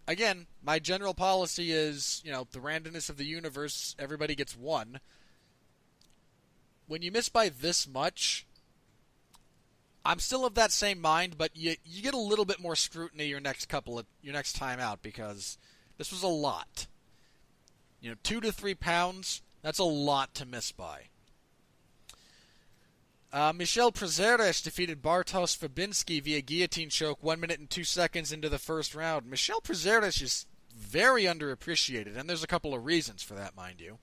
again, my general policy is, the randomness of the universe, everybody gets one. When you miss by this much, I'm still of that same mind, but you get a little bit more scrutiny your next time out, because this was a lot. 2 to 3 pounds, that's a lot to miss by. Michel Prazeres defeated Bartosz Fabinski via guillotine choke 1 minute and 2 seconds into the first round. Michel Prazeres is very underappreciated, and there's a couple of reasons for that, mind you.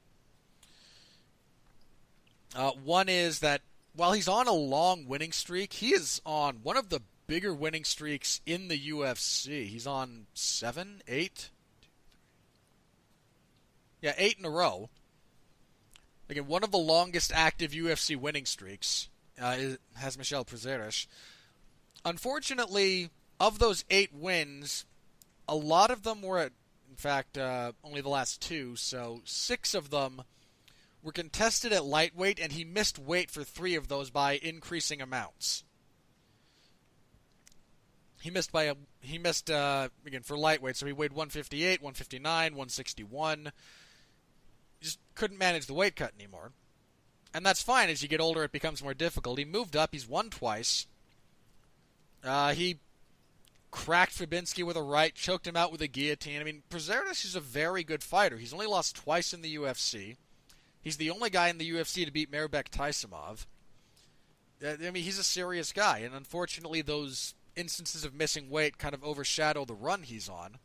One is that while he's on a long winning streak, he is on one of the bigger winning streaks in the UFC. He's on 7, 8? Yeah, 8 in a row. Again, one of the longest active UFC winning streaks has Michel Prazeres. Unfortunately, of those 8 wins, a lot of them were in fact, only the last 2, so 6 of them were contested at lightweight, and he missed weight for 3 of those by increasing amounts. He missed again for lightweight, so he weighed 158, 159, 161. Just couldn't manage the weight cut anymore. And that's fine. As you get older, it becomes more difficult. He moved up. He's won twice. He cracked Fabinski with a right, choked him out with a guillotine. I mean, Prazeres is a very good fighter. He's only lost twice in the UFC. He's the only guy in the UFC to beat Mairbek Taisimov. I mean, he's a serious guy, and unfortunately those instances of missing weight kind of overshadow the run he's on.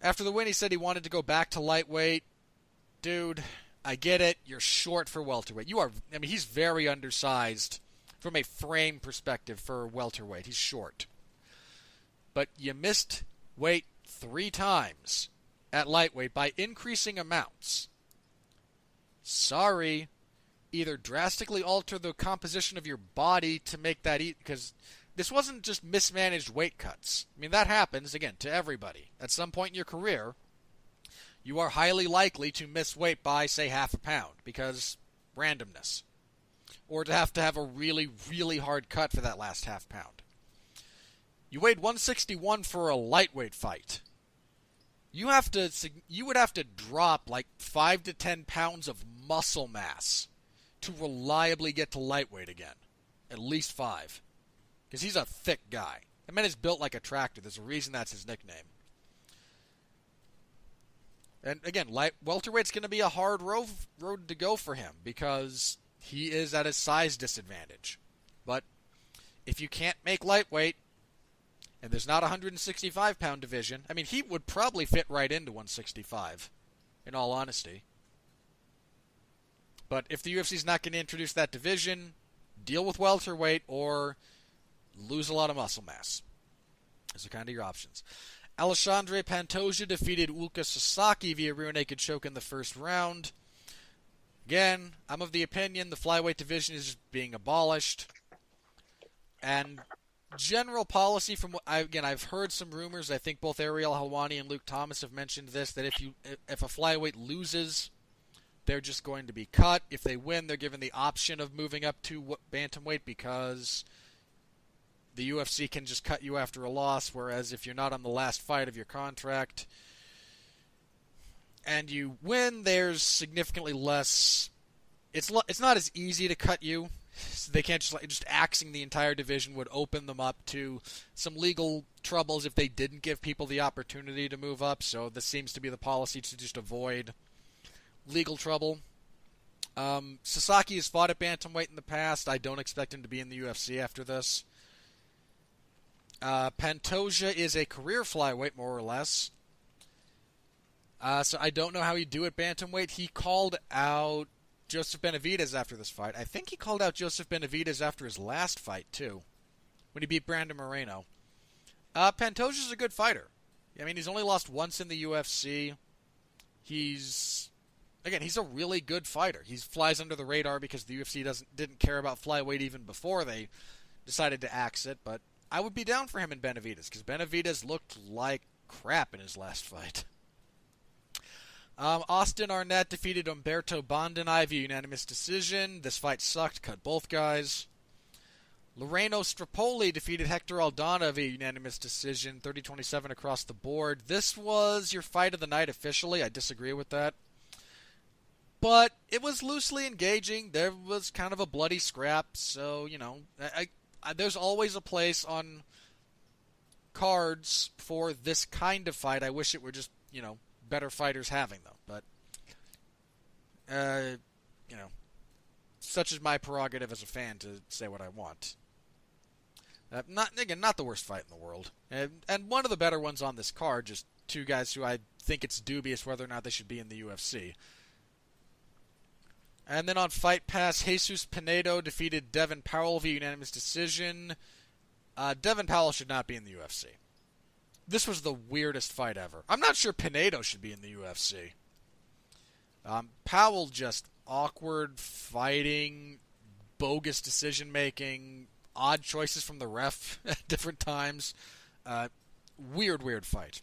After the win, he said he wanted to go back to lightweight. Dude, I get it. You're short for welterweight. He's very undersized from a frame perspective for welterweight. He's short. But you missed weight 3 times at lightweight by increasing amounts. Sorry. Either drastically alter the composition of your body to make that because this wasn't just mismanaged weight cuts. I mean, that happens, again, to everybody. At some point in your career, you are highly likely to miss weight by, say, half a pound because randomness. Or to have a really, really hard cut for that last half pound. You weighed 161 for a lightweight fight. You would have to drop like 5 to 10 pounds of muscle mass to reliably get to lightweight again. At least 5. Because he's a thick guy. The man is built like a tractor. There's a reason that's his nickname. And again, welterweight's going to be a hard road to go for him because he is at a size disadvantage. But if you can't make lightweight, and there's not a 165-pound division, I mean, he would probably fit right into 165, in all honesty. But if the UFC's not going to introduce that division, deal with welterweight or lose a lot of muscle mass. Those are kind of your options. Alexandre Pantoja defeated Ulka Sasaki via rear naked choke in the first round. Again, I'm of the opinion the flyweight division is just being abolished. And general policy from I've heard some rumors. I think both Ariel Helwani and Luke Thomas have mentioned this, that if a flyweight loses, they're just going to be cut. If they win, they're given the option of moving up to bantamweight because the UFC can just cut you after a loss, whereas if you're not on the last fight of your contract and you win, there's significantly less. It's not as easy to cut you. So they can't just axing the entire division would open them up to some legal troubles if they didn't give people the opportunity to move up. So this seems to be the policy to just avoid legal trouble. Sasaki has fought at bantamweight in the past. I don't expect him to be in the UFC after this. Pantoja is a career flyweight, more or less. So I don't know how he'd do at bantamweight. He called out Joseph Benavidez after this fight. I think he called out Joseph Benavidez after his last fight, too, when he beat Brandon Moreno. Pantoja's a good fighter. I mean, he's only lost once in the UFC. He's a really good fighter. He flies under the radar because the UFC didn't care about flyweight even before they decided to axe it, but I would be down for him in Benavidez, because Benavidez looked like crap in his last fight. Austin Arnett defeated Umberto Bondanai via unanimous decision. This fight sucked, cut both guys. Loreno Strapoli defeated Hector Aldana via unanimous decision, 30-27 across the board. This was your fight of the night officially. I disagree with that. But it was loosely engaging. There was kind of a bloody scrap, so, there's always a place on cards for this kind of fight. I wish it were just, better fighters having them. But, such is my prerogative as a fan to say what I want. Not the worst fight in the world. And one of the better ones on this card, just two guys who I think it's dubious whether or not they should be in the UFC. And then on Fight Pass, Jesus Pinedo defeated Devin Powell via unanimous decision. Devin Powell should not be in the UFC. This was the weirdest fight ever. I'm not sure Pinedo should be in the UFC. Powell just awkward fighting, bogus decision-making, odd choices from the ref at different times. Weird fight.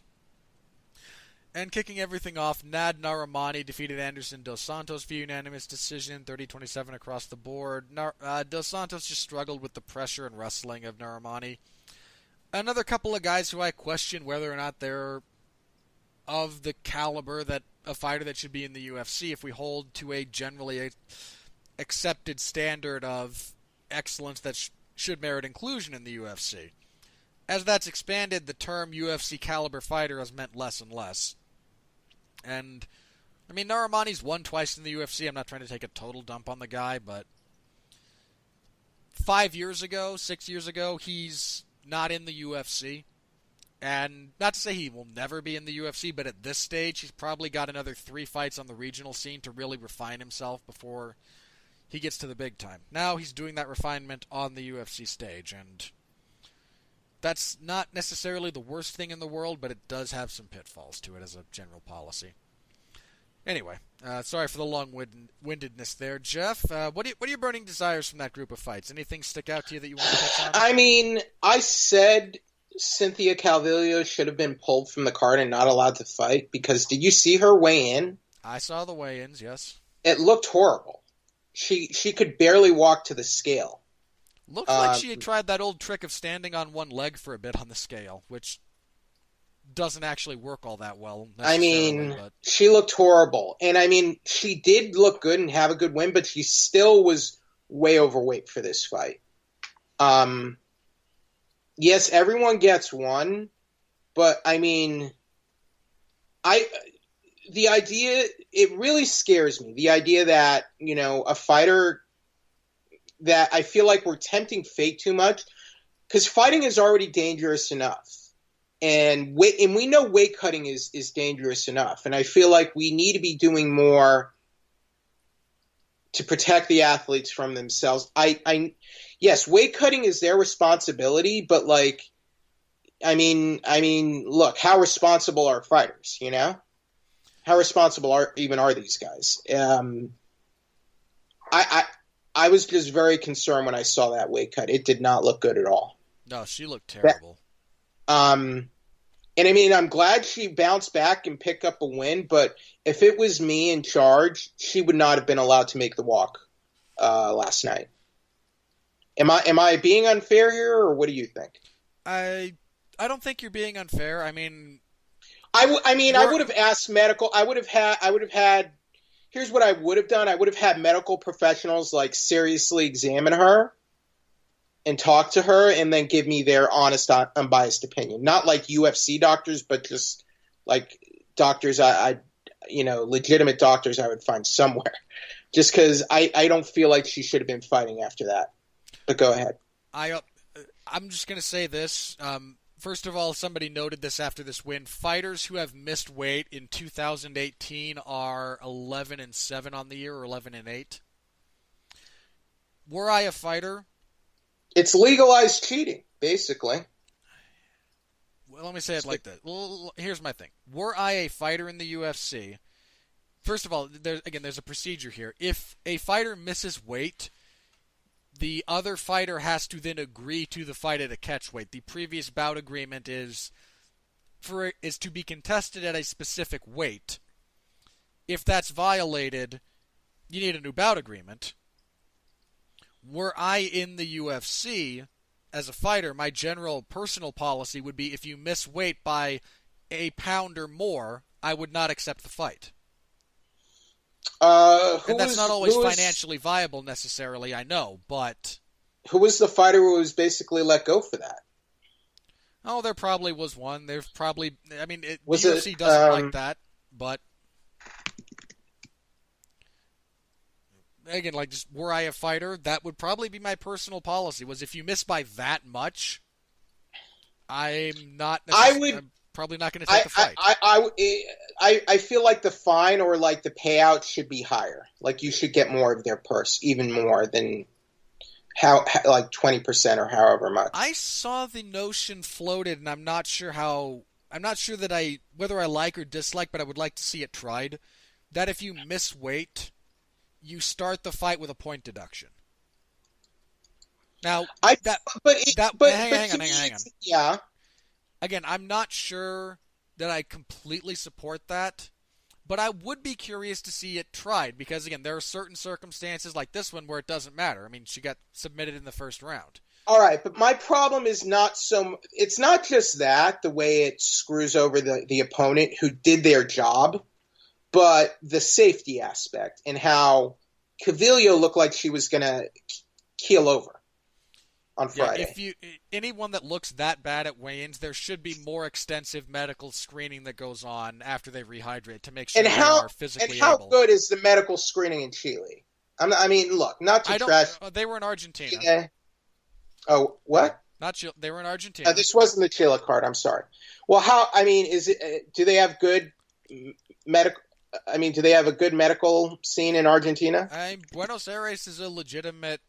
And kicking everything off, Nad Narimani defeated Anderson Dos Santos via unanimous decision, 30-27 across the board. Dos Santos just struggled with the pressure and wrestling of Narimani. Another couple of guys who I question whether or not they're of the caliber that a fighter that should be in the UFC if we hold to a generally accepted standard of excellence that should merit inclusion in the UFC. As that's expanded, the term UFC caliber fighter has meant less and less. And, I mean, Narimani's won twice in the UFC. I'm not trying to take a total dump on the guy, but 6 years ago, he's not in the UFC. And not to say he will never be in the UFC, but at this stage, he's probably got another 3 fights on the regional scene to really refine himself before he gets to the big time. Now he's doing that refinement on the UFC stage, and that's not necessarily the worst thing in the world, but it does have some pitfalls to it as a general policy. Anyway, sorry for the long-windedness there. Jeff, what are your burning desires from that group of fights? Anything stick out to you that you want to touch on? I mean, I said Cynthia Calvillo should have been pulled from the card and not allowed to fight, because did you see her weigh in? I saw the weigh-ins, yes. It looked horrible. She could barely walk to the scale. Looked like she had tried that old trick of standing on one leg for a bit on the scale, which doesn't actually work all that well. I mean, she looked horrible. And I mean, she did look good and have a good win, but she still was way overweight for this fight. Yes, everyone gets one, but I mean, the idea, it really scares me. The idea that, a fighter that I feel like we're tempting fate too much, because fighting is already dangerous enough. And we know weight cutting is dangerous enough. And I feel like we need to be doing more to protect the athletes from themselves. Yes, weight cutting is their responsibility, but I mean, look, how responsible are fighters, How responsible are these guys? I was just very concerned when I saw that weight cut. It did not look good at all. No, she looked terrible. And I mean, I'm glad she bounced back and picked up a win, but if it was me in charge, she would not have been allowed to make the walk last night. Am I being unfair here, or what do you think? I don't think you're being unfair. I mean, I would have asked medical. I would have had. Here's what I would have done. I would have had medical professionals seriously examine her and talk to her, and then give me their honest, unbiased opinion. Not like UFC doctors, but just doctors. Legitimate doctors I would find somewhere. Just because I don't feel like she should have been fighting after that. But go ahead. I'm just gonna say this. First of all, somebody noted this after this win. Fighters who have missed weight in 2018 are 11-7 on the year, or 11-8. Were I a fighter, It's legalized cheating, basically. well, let me say it like this. Well, here's my thing. Were I a fighter in the UFC, first of all, there's a procedure here. If a fighter misses weight, the other fighter has to then agree to the fight at a catch weight. The previous bout agreement is to be contested at a specific weight. If that's violated, you need a new bout agreement. Were I in the UFC as a fighter, my general personal policy would be if you miss weight by a pound or more, I would not accept the fight. And that's not always financially viable necessarily, I know, but... Who was the fighter who was basically let go for that? Oh, there probably was one. There's probably... I mean, the UFC doesn't like that, but... Again, like, just were I a fighter, that would probably be my personal policy, was if you miss by that much, I'm probably not going to take the fight. I feel like the fine or like the payout should be higher. Like you should get more of their purse, even more than like 20% or however much. I saw the notion floated, and I'm not sure that whether I like or dislike, but I would like to see it tried, that if you miss weight, you start the fight with a point deduction. Now, hang on. Yeah. Again, I'm not sure that I completely support that, but I would be curious to see it tried because, again, there are certain circumstances like this one where it doesn't matter. I mean, she got submitted in the first round. All right, but my problem is it's not just that, the way it screws over the opponent who did their job, but the safety aspect and how Cavillo looked like she was going to keel over on Friday. Yeah, anyone that looks that bad at weigh-ins, there should be more extensive medical screening that goes on after they rehydrate to make sure they are physically able. And how good is the medical screening in Chile? Look, not to trash. They were in Argentina. Yeah. Oh, what? Not Chile. They were in Argentina. This wasn't the Chile card. I'm sorry. Well, is it? Do they have good medical? Do they have a good medical scene in Argentina? Buenos Aires is a legitimate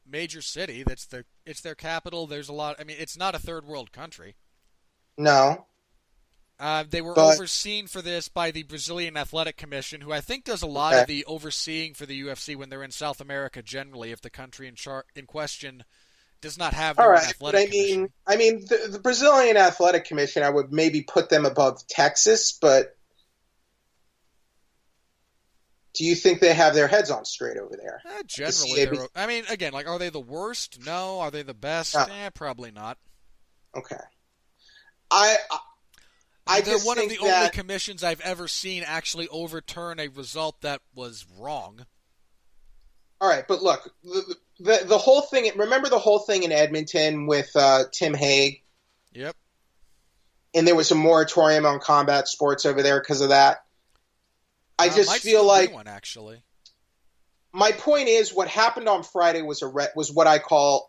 major city. It's their capital. There's a lot. It's not a third world country. No. They were overseen for this by the Brazilian Athletic Commission, who I think does a lot of the overseeing for the UFC when they're in South America generally, if the country in question does not have their own athletic commission. The Brazilian Athletic Commission, I would maybe put them above Texas, but do you think they have their heads on straight over there? Generally, again, like, are they the worst? No. Are they the best? No. Probably not. Okay. They're one of the only commissions I've ever seen actually overturn a result that was wrong. All right, but look, the whole thing. Remember the whole thing in Edmonton with Tim Hague? Yep. And there was a moratorium on combat sports over there because of that. I just feel like one, actually. My point is, what happened on Friday was what I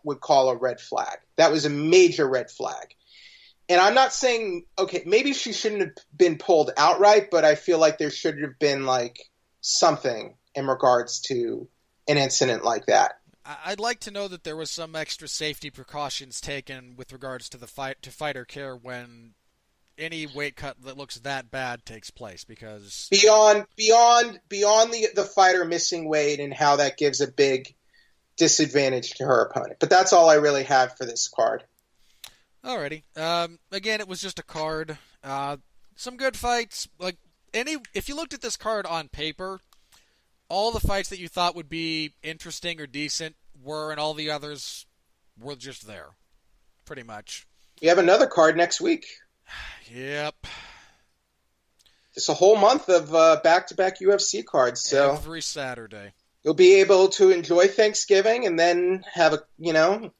would call a red flag. That was a major red flag. And I'm not saying, okay, maybe she shouldn't have been pulled outright, but I feel like there should have been like something in regards to an incident like that. I'd like to know that there was some extra safety precautions taken with regards to fighter care when any weight cut that looks that bad takes place, because beyond the fighter missing weight and how that gives a big disadvantage to her opponent. But that's all I really have for this card. Alrighty. Again, it was just a card. Some good fights. If you looked at this card on paper, all the fights that you thought would be interesting or decent were, and all the others were just there, pretty much. We have another card next week. Yep. It's a whole month of back-to-back UFC cards. So every Saturday. You'll be able to enjoy Thanksgiving and then have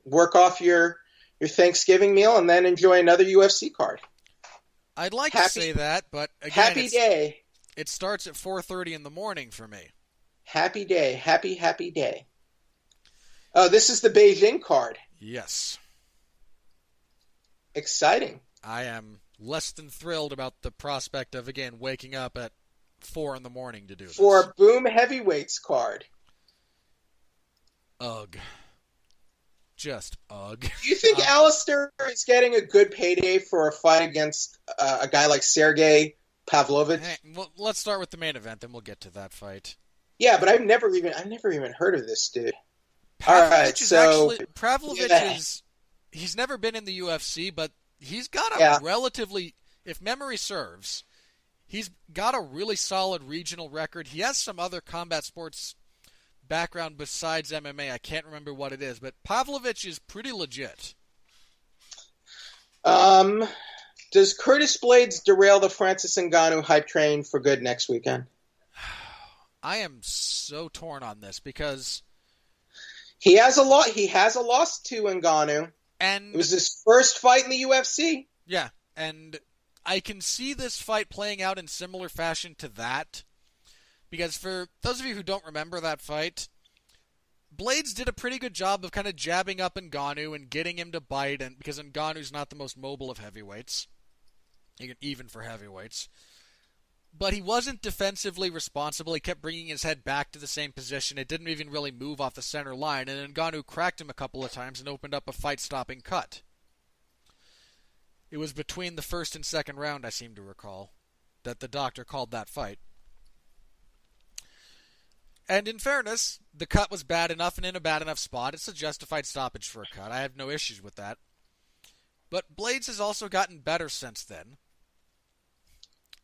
work off your Thanksgiving meal and then enjoy another UFC card. I'd like to say that, but again, happy day. It starts at 4:30 in the morning for me. Happy day. Happy day. Oh, this is the Beijing card. Yes. Exciting. I am less than thrilled about the prospect of, again, waking up at 4 in the morning to do this. For a Boom Heavyweights card. Ugh. Just ugh. Do you think Alistair is getting a good payday for a fight against a guy like Sergey Pavlovich? Hey, well, let's start with the main event, then we'll get to that fight. Yeah, but I've never even heard of this dude. All right, so Pavlovich yeah. is he's never been in the UFC, but he's got a relatively, if memory serves, he's got a really solid regional record. He has some other combat sports background besides MMA. I can't remember what it is, but Pavlovich is pretty legit. Does Curtis Blades derail the Francis Ngannou hype train for good next weekend? I am so torn on this because he has a lot. He has a loss to Ngannou, and it was his first fight in the UFC. Yeah, and I can see this fight playing out in similar fashion to that. Because for those of you who don't remember that fight, Blades did a pretty good job of kind of jabbing up Ngannou and getting him to bite, and because Ngannou's not the most mobile of heavyweights, even for heavyweights. But he wasn't defensively responsible. He kept bringing his head back to the same position. It didn't even really move off the center line, and Ngannou cracked him a couple of times and opened up a fight-stopping cut. It was between the first and second round, I seem to recall, that the doctor called that fight. And in fairness, the cut was bad enough and in a bad enough spot. It's a justified stoppage for a cut. I have no issues with that. But Blades has also gotten better since then.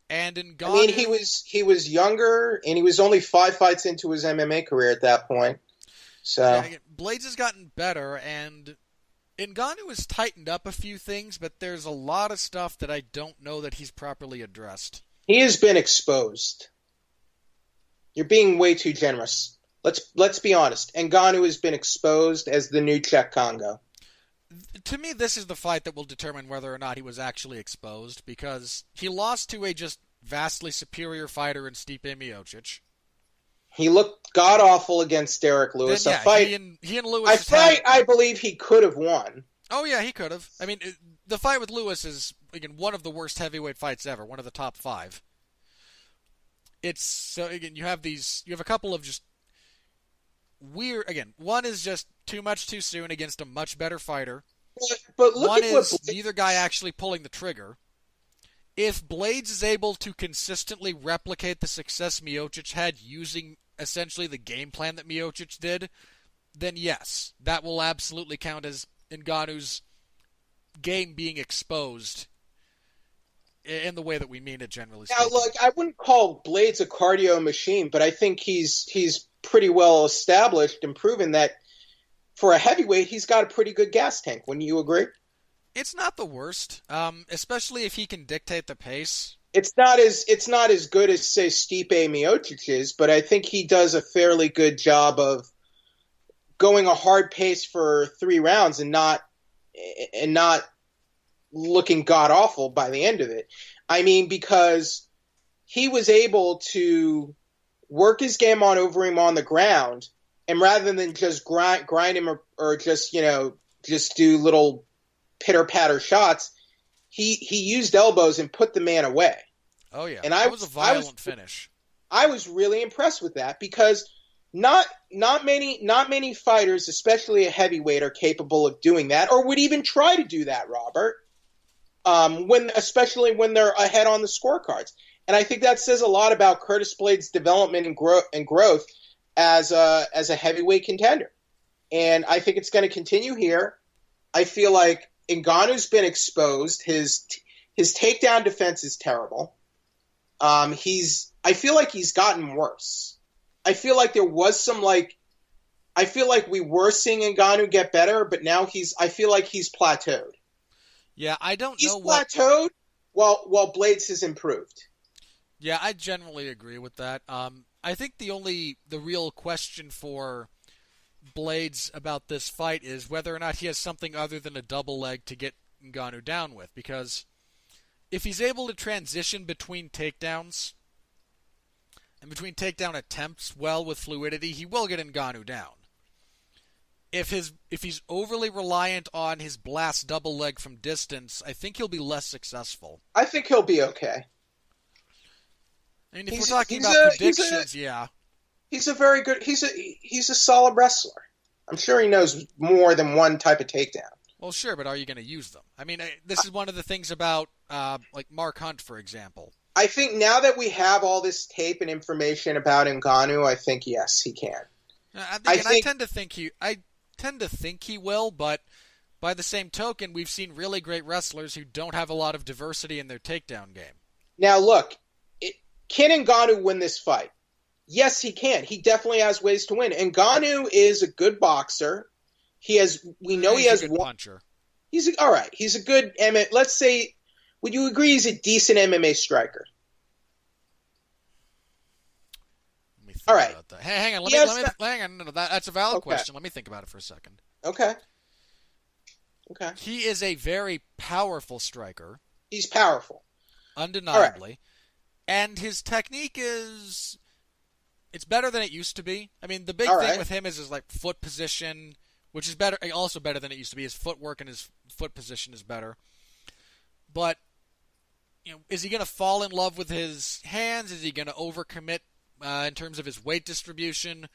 And Ngannou, I mean, he was younger, and he was only 5 fights into his MMA career at that point. So yeah, Blades has gotten better, and Ngannou has tightened up a few things, but there's a lot of stuff that I don't know that he's properly addressed. He has been exposed. You're being way too generous. Let's be honest. Ngannou has been exposed as the new Czech Congo. To me, this is the fight that will determine whether or not he was actually exposed, because he lost to a just vastly superior fighter in Stipe Miocic. He looked god-awful against Derek Lewis. Then, yeah, he and Lewis I believe he could have won. Oh, yeah, he could have. I mean, the fight with Lewis is, again, one of the worst heavyweight fights ever, one of the top 5. It's, so, again, you have a couple of just weird, again, one is just too much too soon against a much better fighter. But look one at what is neither guy actually pulling the trigger. If Blades is able to consistently replicate the success Miocic had using essentially the game plan that Miocic did, then yes, that will absolutely count as Ngannou's game being exposed in the way that we mean it, generally speaking. Now, look, I wouldn't call Blades a cardio machine, but I think he's pretty well established and proven that for a heavyweight, he's got a pretty good gas tank. Wouldn't you agree? It's not the worst, especially if he can dictate the pace. It's not as good as, say, Stipe Miocic is, but I think he does a fairly good job of going a hard pace for 3 rounds and not looking god-awful by the end of it. I mean, because he was able to work his game over him on the ground, and rather than just grind him or just do little pitter-patter shots, he used elbows and put the man away. Oh, yeah. And that was a violent finish. I was really impressed with that because not many fighters, especially a heavyweight, are capable of doing that or would even try to do that, Robert, especially when they're ahead on the scorecards. And I think that says a lot about Curtis Blades' development and growth as a heavyweight contender. And I think it's going to continue here. I feel like Ngannou's been exposed. His takedown defense is terrible. I feel like he's gotten worse. I feel like there was some I feel like we were seeing Ngannou get better, but now I feel like he's plateaued. Yeah, I don't know what... He's plateaued while Blades has improved. Yeah, I generally agree with that. I think the real question for Blades about this fight is whether or not he has something other than a double leg to get Ngannou down with, because if he's able to transition between takedowns and between takedown attempts well with fluidity, he will get Ngannou down. If he's overly reliant on his blast double leg from distance, I think he'll be less successful. I think he'll be okay. I mean, if we're talking about predictions, yeah. He's a very good. He's a solid wrestler. I'm sure he knows more than one type of takedown. Well, sure, but are you going to use them? I mean, this is one of the things about, like, Mark Hunt, for example. I think now that we have all this tape and information about Ngannou, I think, yes, he can. I tend to think he will, but by the same token, we've seen really great wrestlers who don't have a lot of diversity in their takedown game. Now, look, can Ngannou win this fight? Yes, he can. He definitely has ways to win. Ngannou is a good boxer. He's a good puncher. All right. He's a good MMA. Let's say, would you agree he's a decent MMA striker? Let me think about that. Hey, hang on. Hang on. No, that's a valid question. Let me think about it for a second. Okay. He is a very powerful striker. He's powerful. Undeniably. Right. And his technique is... It's better than it used to be. I mean, the big thing with him is his, like, foot position, which is also better than it used to be. His footwork and his foot position is better. But, you know, is he going to fall in love with his hands? Is he going to overcommit in terms of his weight distribution?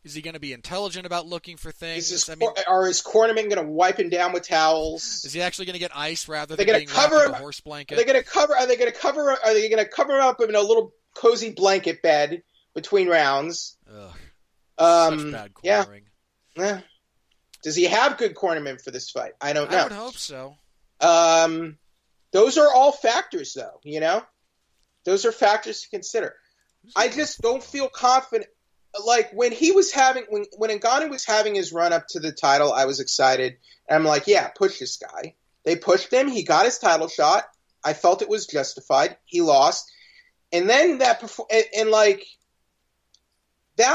Is he going to be intelligent about looking for things? Are his cornermen going to wipe him down with towels? Is he actually going to get ice rather than being wrapped in a horse blanket? Are they going to cover him up in a little cozy blanket bed between rounds? Such bad cornering. Yeah. Does he have good cornermen for this fight? I don't know. I would hope so. Those are all factors, though. You know, those are factors to consider. I just don't feel confident. Like when Ngannou was having his run up to the title, I was excited. And I'm like, yeah, push this guy. They pushed him. He got his title shot. I felt it was justified. He lost, and then that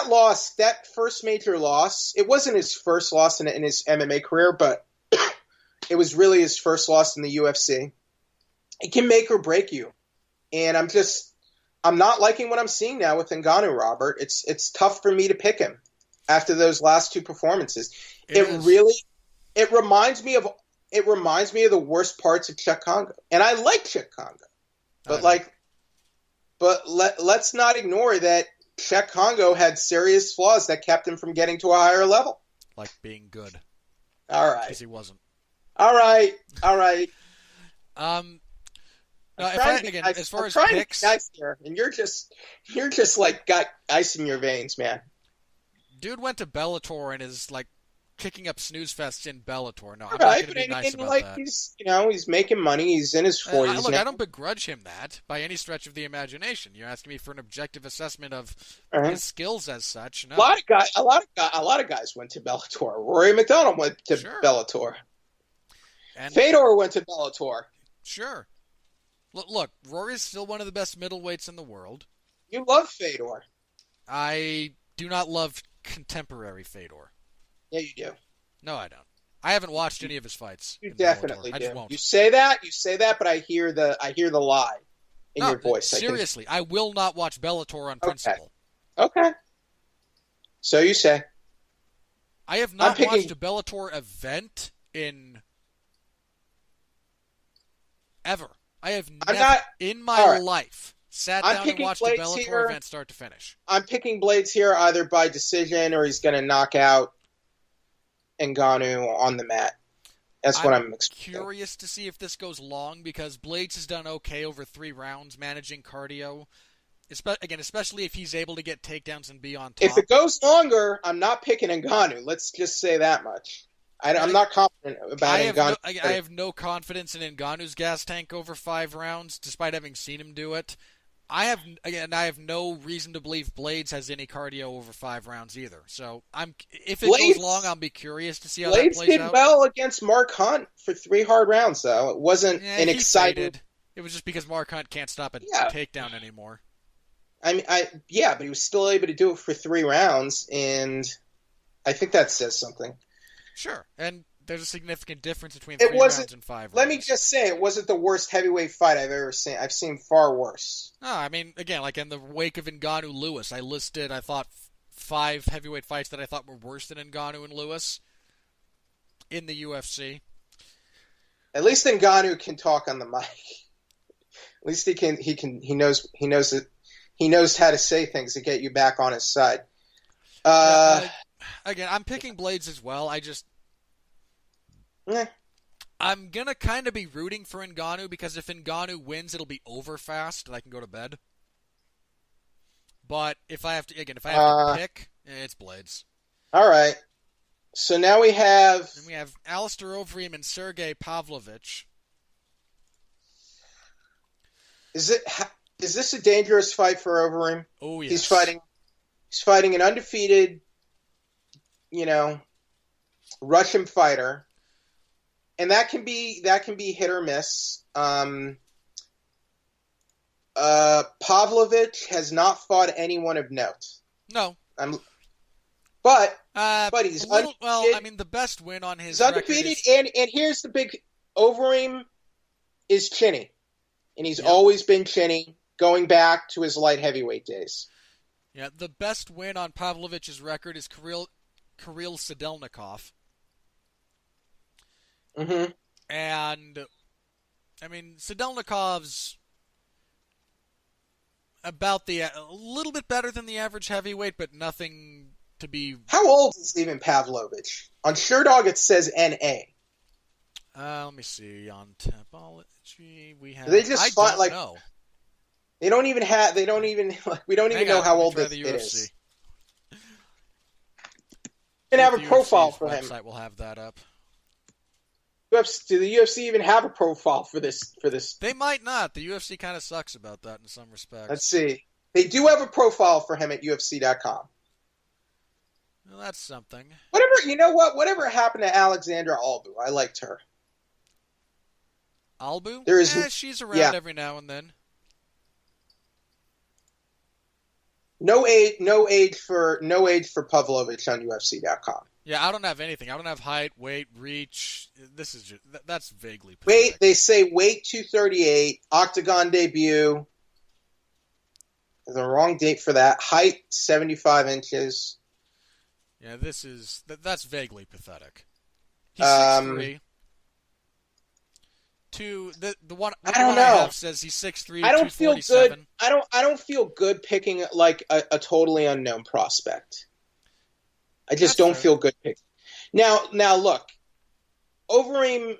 loss, that first major loss, it wasn't his first loss in his MMA career, but it was really his first loss in the UFC. It can make or break you, and I'm not liking what I'm seeing now with Ngannou, Robert. It's tough for me to pick him after those last two performances. It reminds me of the worst parts of Czech Congo. And I like Czech Congo. Let's not ignore that Czech Congo had serious flaws that kept him from getting to a higher level. Like being good. All right. Because he wasn't. All right. As far as picks, nice here, and you're just like got ice in your veins, man. Dude went to Bellator and is like kicking up snooze fests in Bellator. No, I'm not going to be nice about that. He's making money. He's in his 40s. Look, I don't begrudge him that by any stretch of the imagination. You're asking me for an objective assessment of his skills as such. No. A lot of guys went to Bellator. Rory McDonald went to Bellator. And Fedor went to Bellator. Sure. Look, Rory's still one of the best middleweights in the world. You love Fedor. I do not love contemporary Fedor. Yeah, you do. No, I don't. I haven't watched any of his fights. You definitely do. I just won't. You say that, but I hear the lie in your voice. Seriously, I will not watch Bellator on principle. Okay. So you say. I have not watched a Bellator event in ever. I have never in my life sat down and watched a Bellator event start to finish. I'm picking Blades here either by decision or he's going to knock out Ngannou on the mat. That's what I'm expecting. I'm curious to see if this goes long because Blades has done okay over 3 rounds managing cardio. Especially if he's able to get takedowns and be on top. If it goes longer, I'm not picking Ngannou. Let's just say that much. I'm not confident about Ngannou. I have no confidence in Ngannou's gas tank over 5 rounds, despite having seen him do it. I have no reason to believe Blades has any cardio over 5 rounds either. So if it goes long, I'll be curious to see how that plays out. Blades did well against Mark Hunt for 3 hard rounds, though. It wasn't an exciting. It was just because Mark Hunt can't stop a takedown anymore. But he was still able to do it for 3 rounds, and I think that says something. Sure, and there's a significant difference between 3 rounds and 5 rounds. Let me just say, it wasn't the worst heavyweight fight I've ever seen. I've seen far worse. No, I mean, again, like in the wake of Ngannou-Lewis, I listed, I thought, 5 heavyweight fights that I thought were worse than Ngannou and Lewis in the UFC. At least Ngannou can talk on the mic. At least he knows how to say things to get you back on his side. again, I'm picking Blades as well. Eh. I'm gonna kind of be rooting for Ngannou because if Ngannou wins, it'll be over fast and I can go to bed. But if I have to pick, it's Blades. All right. So now we have Alistair Overeem and Sergey Pavlovich. Is this a dangerous fight for Overeem? Oh yes. He's fighting an undefeated, Russian fighter. And that can be hit or miss. Pavlovich has not fought anyone of note. No. But he's undefeated. Well, I mean, the best win on his he's undefeated, and here's the big Overeem is chinny, and he's always been chinny, going back to his light heavyweight days. Yeah, the best win on Pavlovich's record is Kirill Sedelnikov. Mm-hmm. And I mean, Sedelnikov's about a little bit better than the average heavyweight, but nothing to be. How old is Steven Pavlovich? On SureDog it says NA. Let me see. On Tapology we have. They just fought like. Know. They don't even have. They don't even. We don't even know how old this kid is. You can have a profile for him. Website will have that up. Do the UFC even have a profile for this? They might not. The UFC kind of sucks about that in some respects. Let's see. They do have a profile for him at UFC.com. Well, that's something. Whatever happened to Alexandra Albu? I liked her. Albu? She's around every now and then. No age for Pavlovich on UFC.com. Yeah, I don't have anything. I don't have height, weight, reach. That's vaguely pathetic. Weight, they say weight 238, octagon debut. There's a wrong date for that. Height 75 inches. Yeah, that's vaguely pathetic. He's 6'3". The one I don't know. I have says he's 6'3". I don't feel good. I don't feel good picking like a totally unknown prospect. I just don't feel good picking. Now look, Overeem's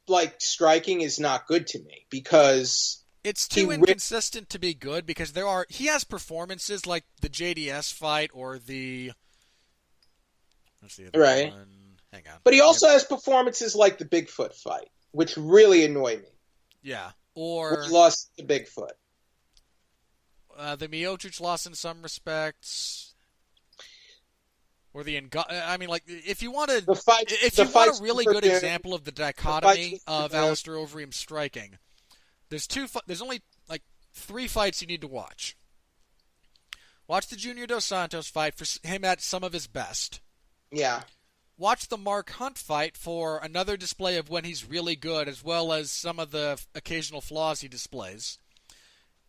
like striking is not good to me because it's too inconsistent to be good because he has performances like the JDS fight or the other right. One. Hang on. But he also has performances like the Bigfoot fight, which really annoy me. Yeah, or he lost to Bigfoot. The Miocic loss in some respects. Or if you want a really good example of the dichotomy of Alistair Overeem's striking, there's only like 3 fights you need to watch. Watch the Junior Dos Santos fight for him at some of his best. Yeah. Watch the Mark Hunt fight for another display of when he's really good, as well as some of the occasional flaws he displays.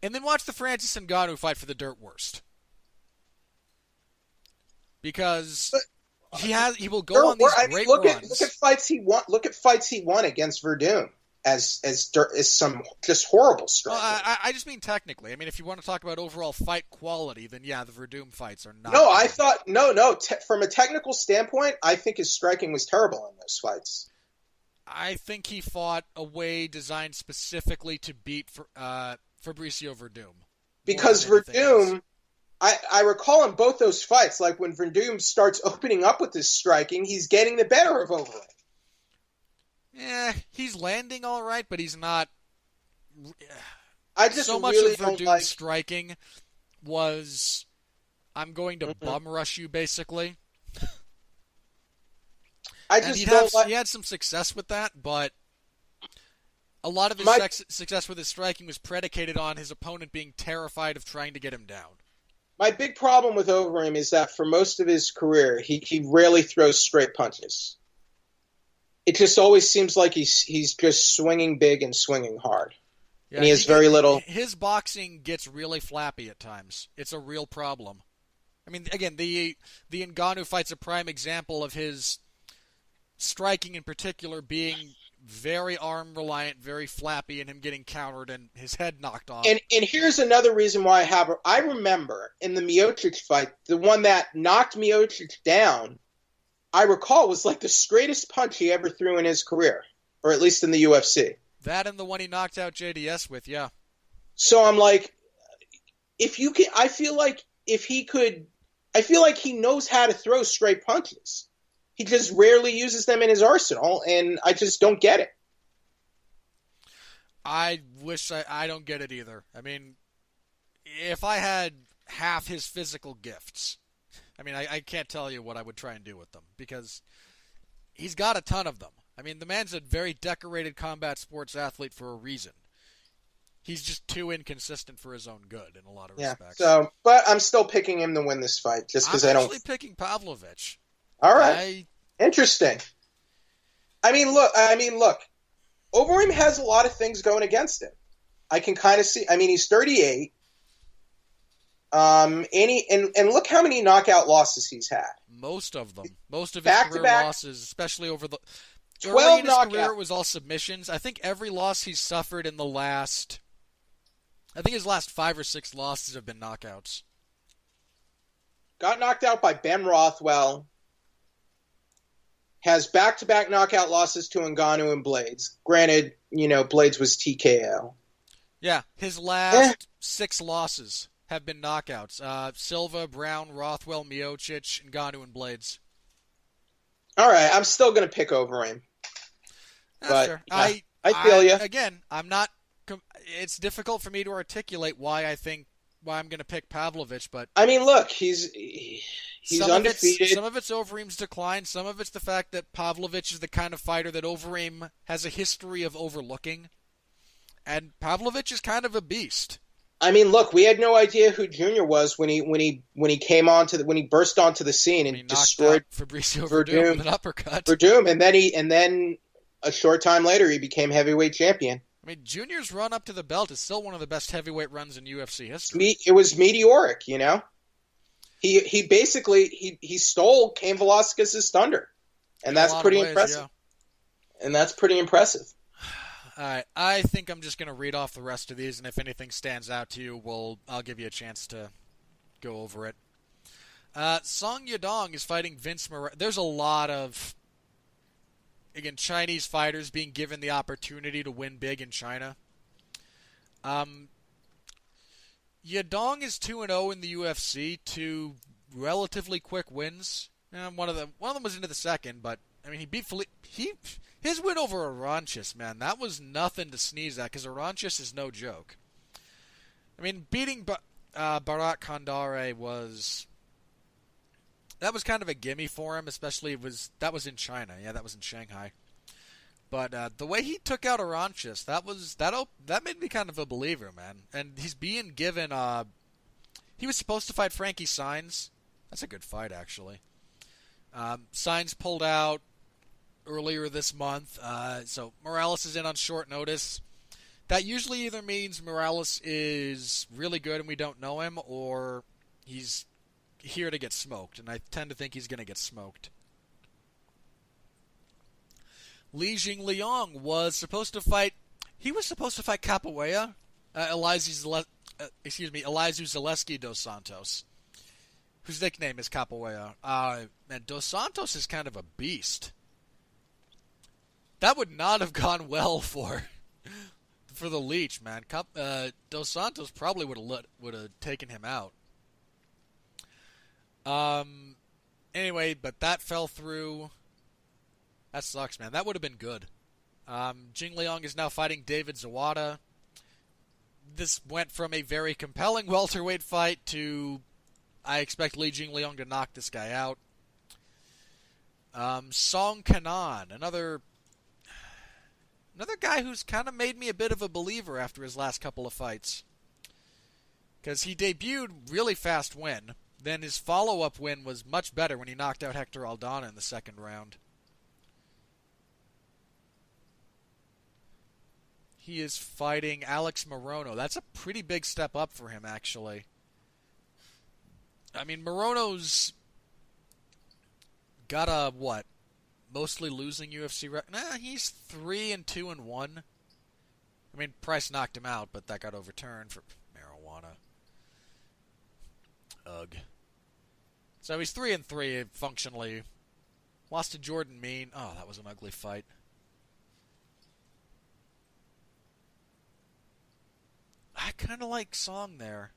And then watch the Francis Ngannou fight for the dirt worst. Because he will go on these great runs. Look at fights he won. Look at fights he won against Verdum as some just horrible striking. I just mean technically. I mean, if you want to talk about overall fight quality, then yeah, the Verdum fights are not. No, I thought from a technical standpoint, I think his striking was terrible in those fights. I think he fought a way designed specifically to beat Fabricio Verdum. Because Verdum. I recall in both those fights, like when Verdum starts opening up with his striking, he's getting the better of Overeem. Yeah, he's landing all right, but he's not. I just so much really of Verdum's striking was, I'm going to bum rush you, basically. He had some success with that, but a lot of his success with his striking was predicated on his opponent being terrified of trying to get him down. My big problem with Overeem is that for most of his career, he rarely throws straight punches. It just always seems like he's just swinging big and swinging hard. Yeah, and he has very little... His boxing gets really flappy at times. It's a real problem. I mean, again, the Ngannou fight's a prime example of his striking in particular being very arm reliant, very flappy, and him getting countered and his head knocked off. And here's another reason why I remember in the Miocic fight, the one that knocked Miocic down, I recall was like the straightest punch he ever threw in his career, or at least in the UFC. That and the one he knocked out JDS with, yeah. So I'm like, I feel like he knows how to throw straight punches. He just rarely uses them in his arsenal, and I just don't get it. I don't get it either. I mean, if I had half his physical gifts, I mean, I can't tell you what I would try and do with them, because he's got a ton of them. I mean, the man's a very decorated combat sports athlete for a reason. He's just too inconsistent for his own good in a lot of respects. So, but I'm still picking him to win this fight, just because I don't. I'm actually picking Pavlovich. All right, interesting. I mean, look. Overeem has a lot of things going against him. I can kind of see. I mean, he's 38. And look how many knockout losses he's had. Most of them. Most of his career losses, especially over the 12 in his career, it was all submissions. I think every loss he's suffered in the last, I think his last 5 or 6 losses have been knockouts. Got knocked out by Ben Rothwell. Has back-to-back knockout losses to Ngannou and Blades. Granted, Blades was TKO. Yeah, his last 6 losses have been knockouts. Silva, Brown, Rothwell, Miocic, Ngannou, and Blades. All right, I'm still going to pick Overeem. That's fair. Yeah, I feel you. Again, I'm not. It's difficult for me to articulate why I'm going to pick Pavlovich, but I mean, look, he's undefeated. Some of it's Overeem's decline. Some of it's the fact that Pavlovich is the kind of fighter that Overeem has a history of overlooking, and Pavlovich is kind of a beast. I mean, look, we had no idea who Junior was when he burst onto the scene and destroyed Fabricio Verdum with an uppercut. And then a short time later he became heavyweight champion. I mean, Junior's run up to the belt is still one of the best heavyweight runs in UFC history. It was meteoric, He basically stole Cain Velasquez's thunder, and that's pretty impressive. Yeah. And that's pretty impressive. All right, I think I'm just going to read off the rest of these, and if anything stands out to you, I'll give you a chance to go over it. Song Yadong is fighting Vince Morales. There's a lot of, again, Chinese fighters being given the opportunity to win big in China. Yadong is 2-0 in the UFC, 2 relatively quick wins. One of them was into the second, but I mean, he beat his win over Aranches, man, that was nothing to sneeze at, because Aranches is no joke. I mean, beating Bharat Kandare was kind of a gimme for him, especially that was in China. Yeah, that was in Shanghai. But the way he took out Aranches, that made me kind of a believer, man. And he's being given. He was supposed to fight Frankie Saenz. That's a good fight, actually. Saenz pulled out earlier this month, so Morales is in on short notice. That usually either means Morales is really good and we don't know him, or he's here to get smoked, and I tend to think he's going to get smoked. Li Jingliang was supposed to fight Capoeira, Elizu Zaleski dos Santos, whose nickname is Capoeira. And dos Santos is kind of a beast. That would not have gone well for the Leech, man. Dos Santos probably would have taken him out. Anyway, but that fell through. That sucks, man. That would have been good. Jing Liang is now fighting David Zawada. This went from a very compelling welterweight fight to I expect Li Jingliang to knock this guy out. Song Kanan, another guy who's kind of made me a bit of a believer after his last couple of fights. Because he debuted really fast win. Then his follow-up win was much better when he knocked out Hector Aldana in the second round. He is fighting Alex Morono. That's a pretty big step up for him, actually. I mean, Morono's got a, mostly losing UFC record. Nah, he's 3-2-1. I mean, Price knocked him out, but that got overturned for marijuana. Ugh. So he's 3-3 functionally. Lost to Jordan Mean. Oh, that was an ugly fight. I kind of like Song there.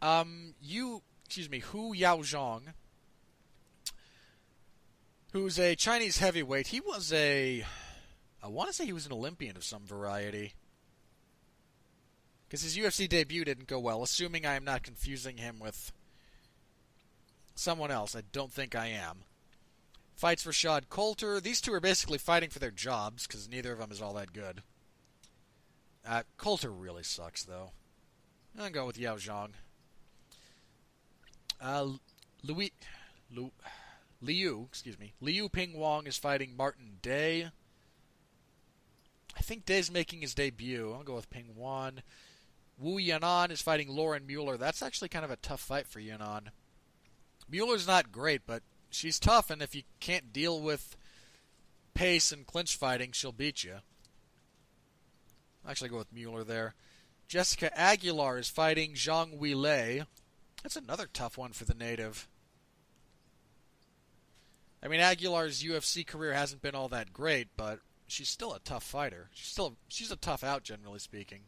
Hu Yaozhong, who's a Chinese heavyweight. He was I want to say he was an Olympian of some variety. Because his UFC debut didn't go well, assuming I am not confusing him with someone else. I don't think I am. Fights Rashad Coulter. These two are basically fighting for their jobs, because neither of them is all that good. Coulter really sucks, though. I'll go with Yao Zhang. Liu Ping Wong is fighting Martin Day. I think Day's making his debut. I'll go with Ping Wong. Wu Yanan is fighting Lauren Mueller. That's actually kind of a tough fight for Yanan. Mueller's not great, but she's tough, and if you can't deal with pace and clinch fighting, she'll beat you. I'll actually go with Mueller there. Jessica Aguilar is fighting Zhang Weilei. That's another tough one for the native. I mean, Aguilar's UFC career hasn't been all that great, but she's still a tough fighter. She's a tough out, generally speaking.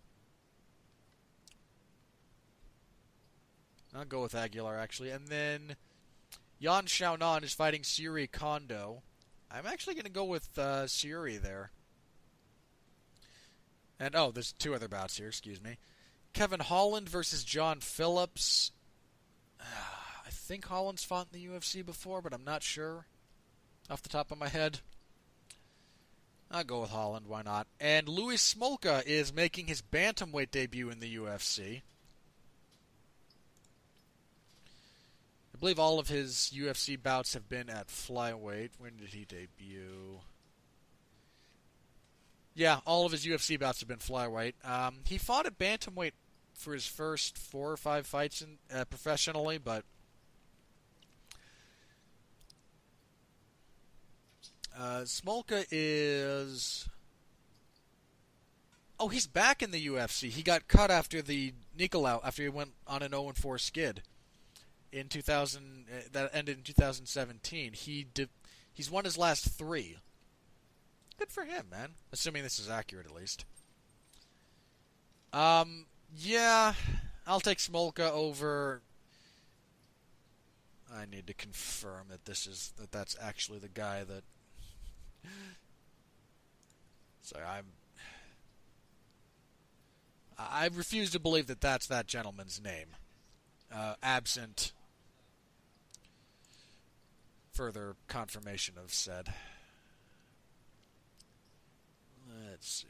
I'll go with Aguilar, actually. And then Yan Xiaonan is fighting Syuri Kondo. I'm actually going to go with Syuri there. And, there's two other bouts here, excuse me. Kevin Holland versus John Phillips. I think Holland's fought in the UFC before, but I'm not sure off the top of my head. I'll go with Holland, why not? And Louis Smolka is making his bantamweight debut in the UFC. I believe all of his UFC bouts have been at flyweight. When did he debut? Yeah, all of his UFC bouts have been flyweight. He fought at bantamweight for his first 4 or 5 fights professionally, but Smolka is... Oh, he's back in the UFC. He got cut after the Nicolau, after he went on an 0-4 skid in 2000. That ended in 2017. He's won his last 3. Good for him, man. Assuming this is accurate, at least. Yeah, I'll take Smolka over. I need to confirm that that's actually the guy that. Sorry, I refuse to believe that that's that gentleman's name. Absent further confirmation of said. Let's see.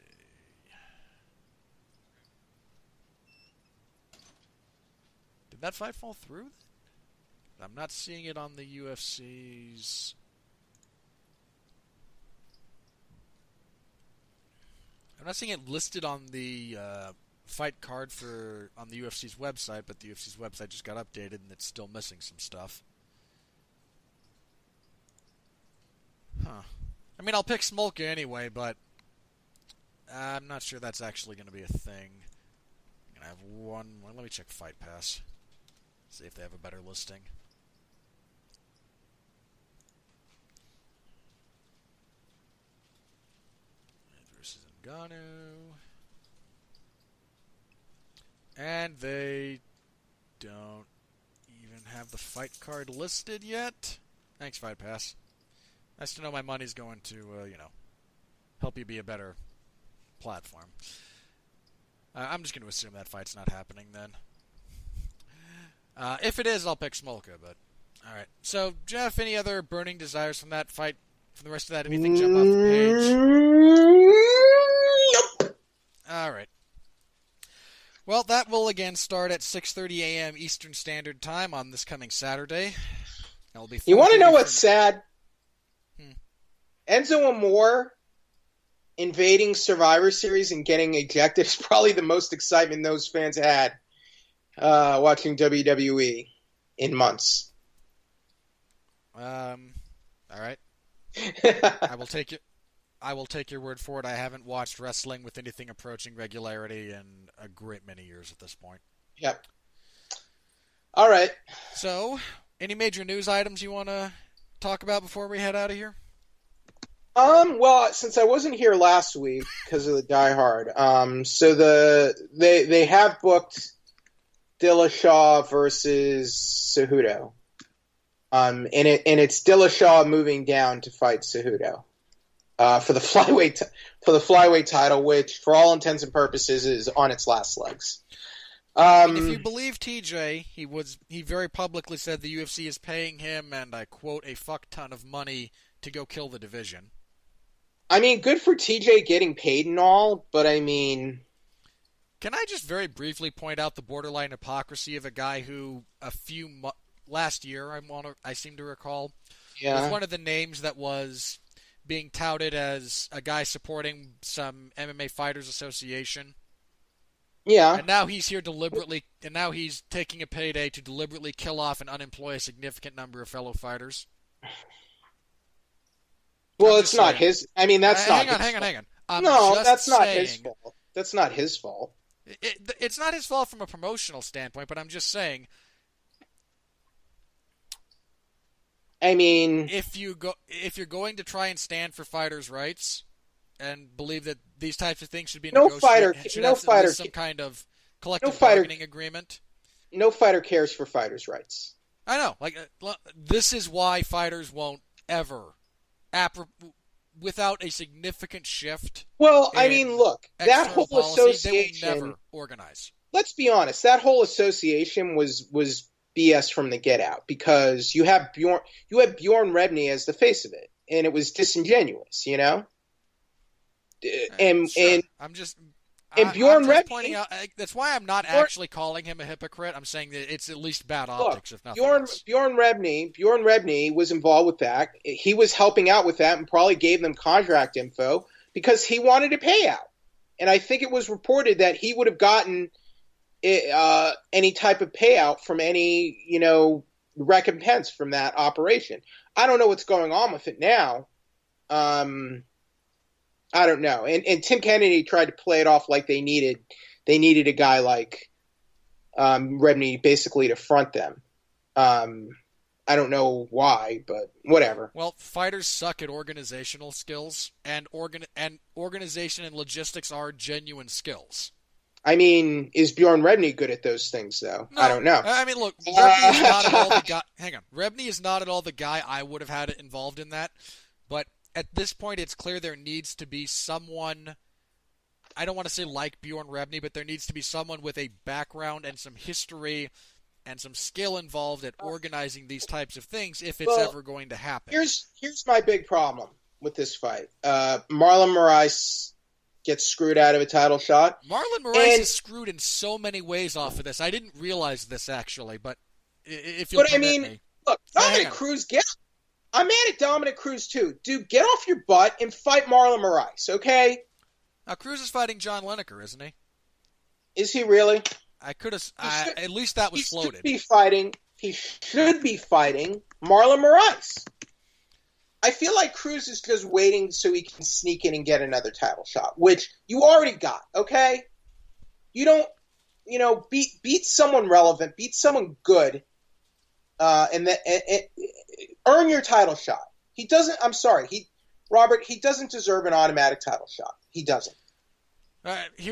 Did that fight fall through? I'm not seeing it on the UFC's. I'm not seeing it listed on the fight card on the UFC's website, but the UFC's website just got updated and it's still missing some stuff. Huh. I mean, I'll pick Smolka anyway, but I'm not sure that's actually going to be a thing. I'm going to have one. Let me check Fight Pass. See if they have a better listing. Versus Ngannou. And they don't even have the fight card listed yet. Thanks, Fight Pass. Nice to know my money's going to, help you be a better platform. I'm just going to assume that fight's not happening then. If it is, I'll pick Smolka, but... Alright. So, Jeff, any other burning desires from that fight? From the rest of that, anything jump off the page? Nope. Alright. Well, that will again start at 6:30 a.m. Eastern Standard Time on this coming Saturday. That'll be. You want to know what's sad? Enzo Amore invading Survivor Series and getting ejected is probably the most excitement those fans had watching WWE in months. All right. I will take it. I will take your word for it. I haven't watched wrestling with anything approaching regularity in a great many years at this point. Yep. All right. So, any major news items you want to talk about before we head out of here? Well, since I wasn't here last week because of the Die Hard, so they have booked Dillashaw versus Cejudo. And it's Dillashaw moving down to fight Cejudo. For the flyweight title, which for all intents and purposes is on its last legs. And if you believe TJ, he very publicly said the UFC is paying him, and I quote, a fuck ton of money to go kill the division. I mean, good for TJ getting paid and all, but I mean, can I just very briefly point out the borderline hypocrisy of a guy who last year I seem to recall was one of the names that was being touted as a guy supporting some MMA Fighters Association. Yeah. And now he's here now he's taking a payday to deliberately kill off and unemploy a significant number of fellow fighters. Well, it's not his. I mean, that's not. Hang on. No, that's not his fault. That's not his fault. It's not his fault from a promotional standpoint, but I'm just saying. I mean, if you're going to try and stand for fighters' rights and believe that these types of things should be negotiated, some kind of collective bargaining agreement. No fighter cares for fighters' rights. I know. This is why fighters won't ever, without a significant shift. Well, I mean, look, that whole association, they will never organize. Let's be honest. That whole association was BS from the get out, because you have Bjorn Rebney as the face of it, and it was disingenuous, you know. And Bjorn Rebney pointing out, that's why I'm not actually calling him a hypocrite. I'm saying that it's at least bad optics, if nothing else. Bjorn Rebney was involved with that. He was helping out with that and probably gave them contract info because he wanted a payout. And I think it was reported that he would have gotten any type of payout from any, recompense from that operation. I don't know what's going on with it now. I don't know. And Tim Kennedy tried to play it off like they needed a guy like Rebney basically to front them. I don't know why, but whatever. Well, fighters suck at organizational skills, and organization and logistics are genuine skills. I mean, is Bjorn Rebney good at those things, though? No. I don't know. I mean, look, Rebney is not at all the guy. Hang on, Rebney is not at all the guy I would have had involved in that. But at this point, it's clear there needs to be someone. I don't want to say like Bjorn Rebney, but there needs to be someone with a background and some history and some skill involved at organizing these types of things if it's ever going to happen. Here's my big problem with this fight. Marlon Moraes gets screwed out of a title shot. Marlon Moraes is screwed in so many ways off of this. I didn't realize this, actually, but if you'll permit me. Look, Dominic Cruz, I'm mad at Dominic Cruz, too. Dude, get off your butt and fight Marlon Moraes, okay? Now, Cruz is fighting John Lineker, isn't he? Is he really? I could have. At least that was floated. He should be fighting Marlon Moraes. I feel like Cruz is just waiting so he can sneak in and get another title shot, which you already got, okay? You don't, beat someone relevant, beat someone good, and earn your title shot. He doesn't. I'm sorry, Robert. He doesn't deserve an automatic title shot. He doesn't. He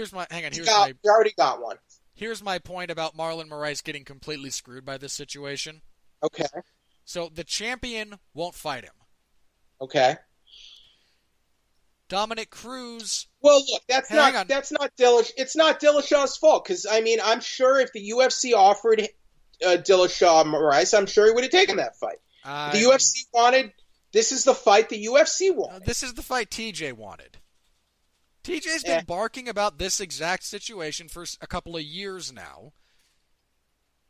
already got one. Here's my point about Marlon Moraes getting completely screwed by this situation. Okay. So the champion won't fight him. Okay. Dominic Cruz. Well, look, it's not Dillashaw's fault, because I mean, I'm sure if the UFC offered Dillashaw Moraes, I'm sure he would have taken that fight. The UFC wanted. This is the fight the UFC wanted. This is the fight TJ wanted. TJ's been barking about this exact situation for a couple of years now.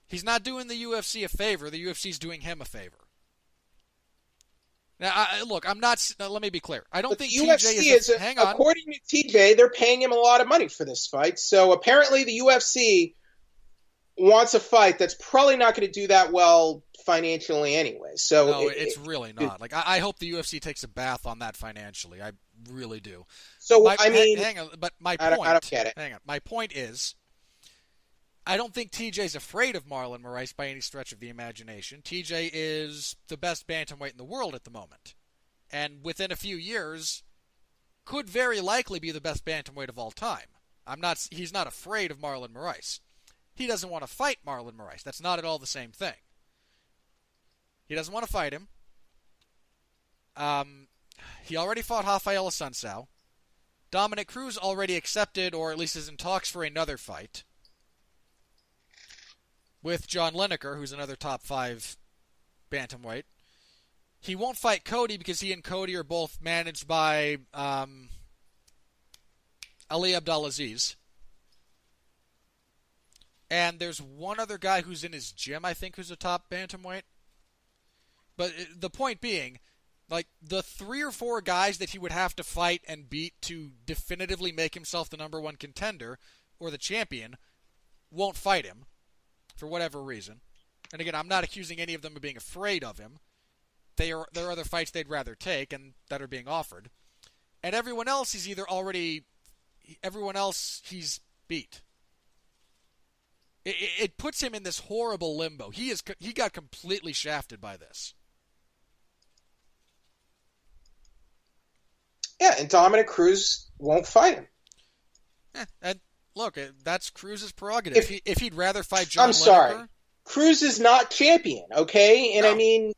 He's not doing the UFC a favor. The UFC's doing him a favor. Now, look, I'm not. Let me be clear. I don't think TJ is. Hang on. According to TJ, they're paying him a lot of money for this fight. So apparently, the UFC wants a fight that's probably not going to do that well financially anyway. So no, it's really not. Like, I hope the UFC takes a bath on that financially. I really do. So hang on. But my point. I don't get it. Hang on. My point is, I don't think TJ's afraid of Marlon Moraes by any stretch of the imagination. TJ is the best bantamweight in the world at the moment, and within a few years, could very likely be the best bantamweight of all time. He's not afraid of Marlon Moraes. He doesn't want to fight Marlon Moraes. That's not at all the same thing. He doesn't want to fight him. He already fought Rafael Assunção. Dominic Cruz already accepted, or at least is in talks for another fight with John Lineker, who's another top 5 bantamweight. He won't fight Cody because he and Cody are both managed by Ali Abdelaziz. And there's one other guy who's in his gym, I think, who's a top bantamweight. But the point being, like, the 3 or 4 guys that he would have to fight and beat to definitively make himself the number 1 contender or the champion won't fight him for whatever reason. And again, I'm not accusing any of them of being afraid of him. There are other fights they'd rather take and that are being offered. And everyone else he's beat. It puts him in this horrible limbo. He got completely shafted by this. Yeah, and Dominic Cruz won't fight him. And look, that's Cruz's prerogative. If he'd rather fight John Lineker... sorry. Cruz is not champion, okay? And no. I mean,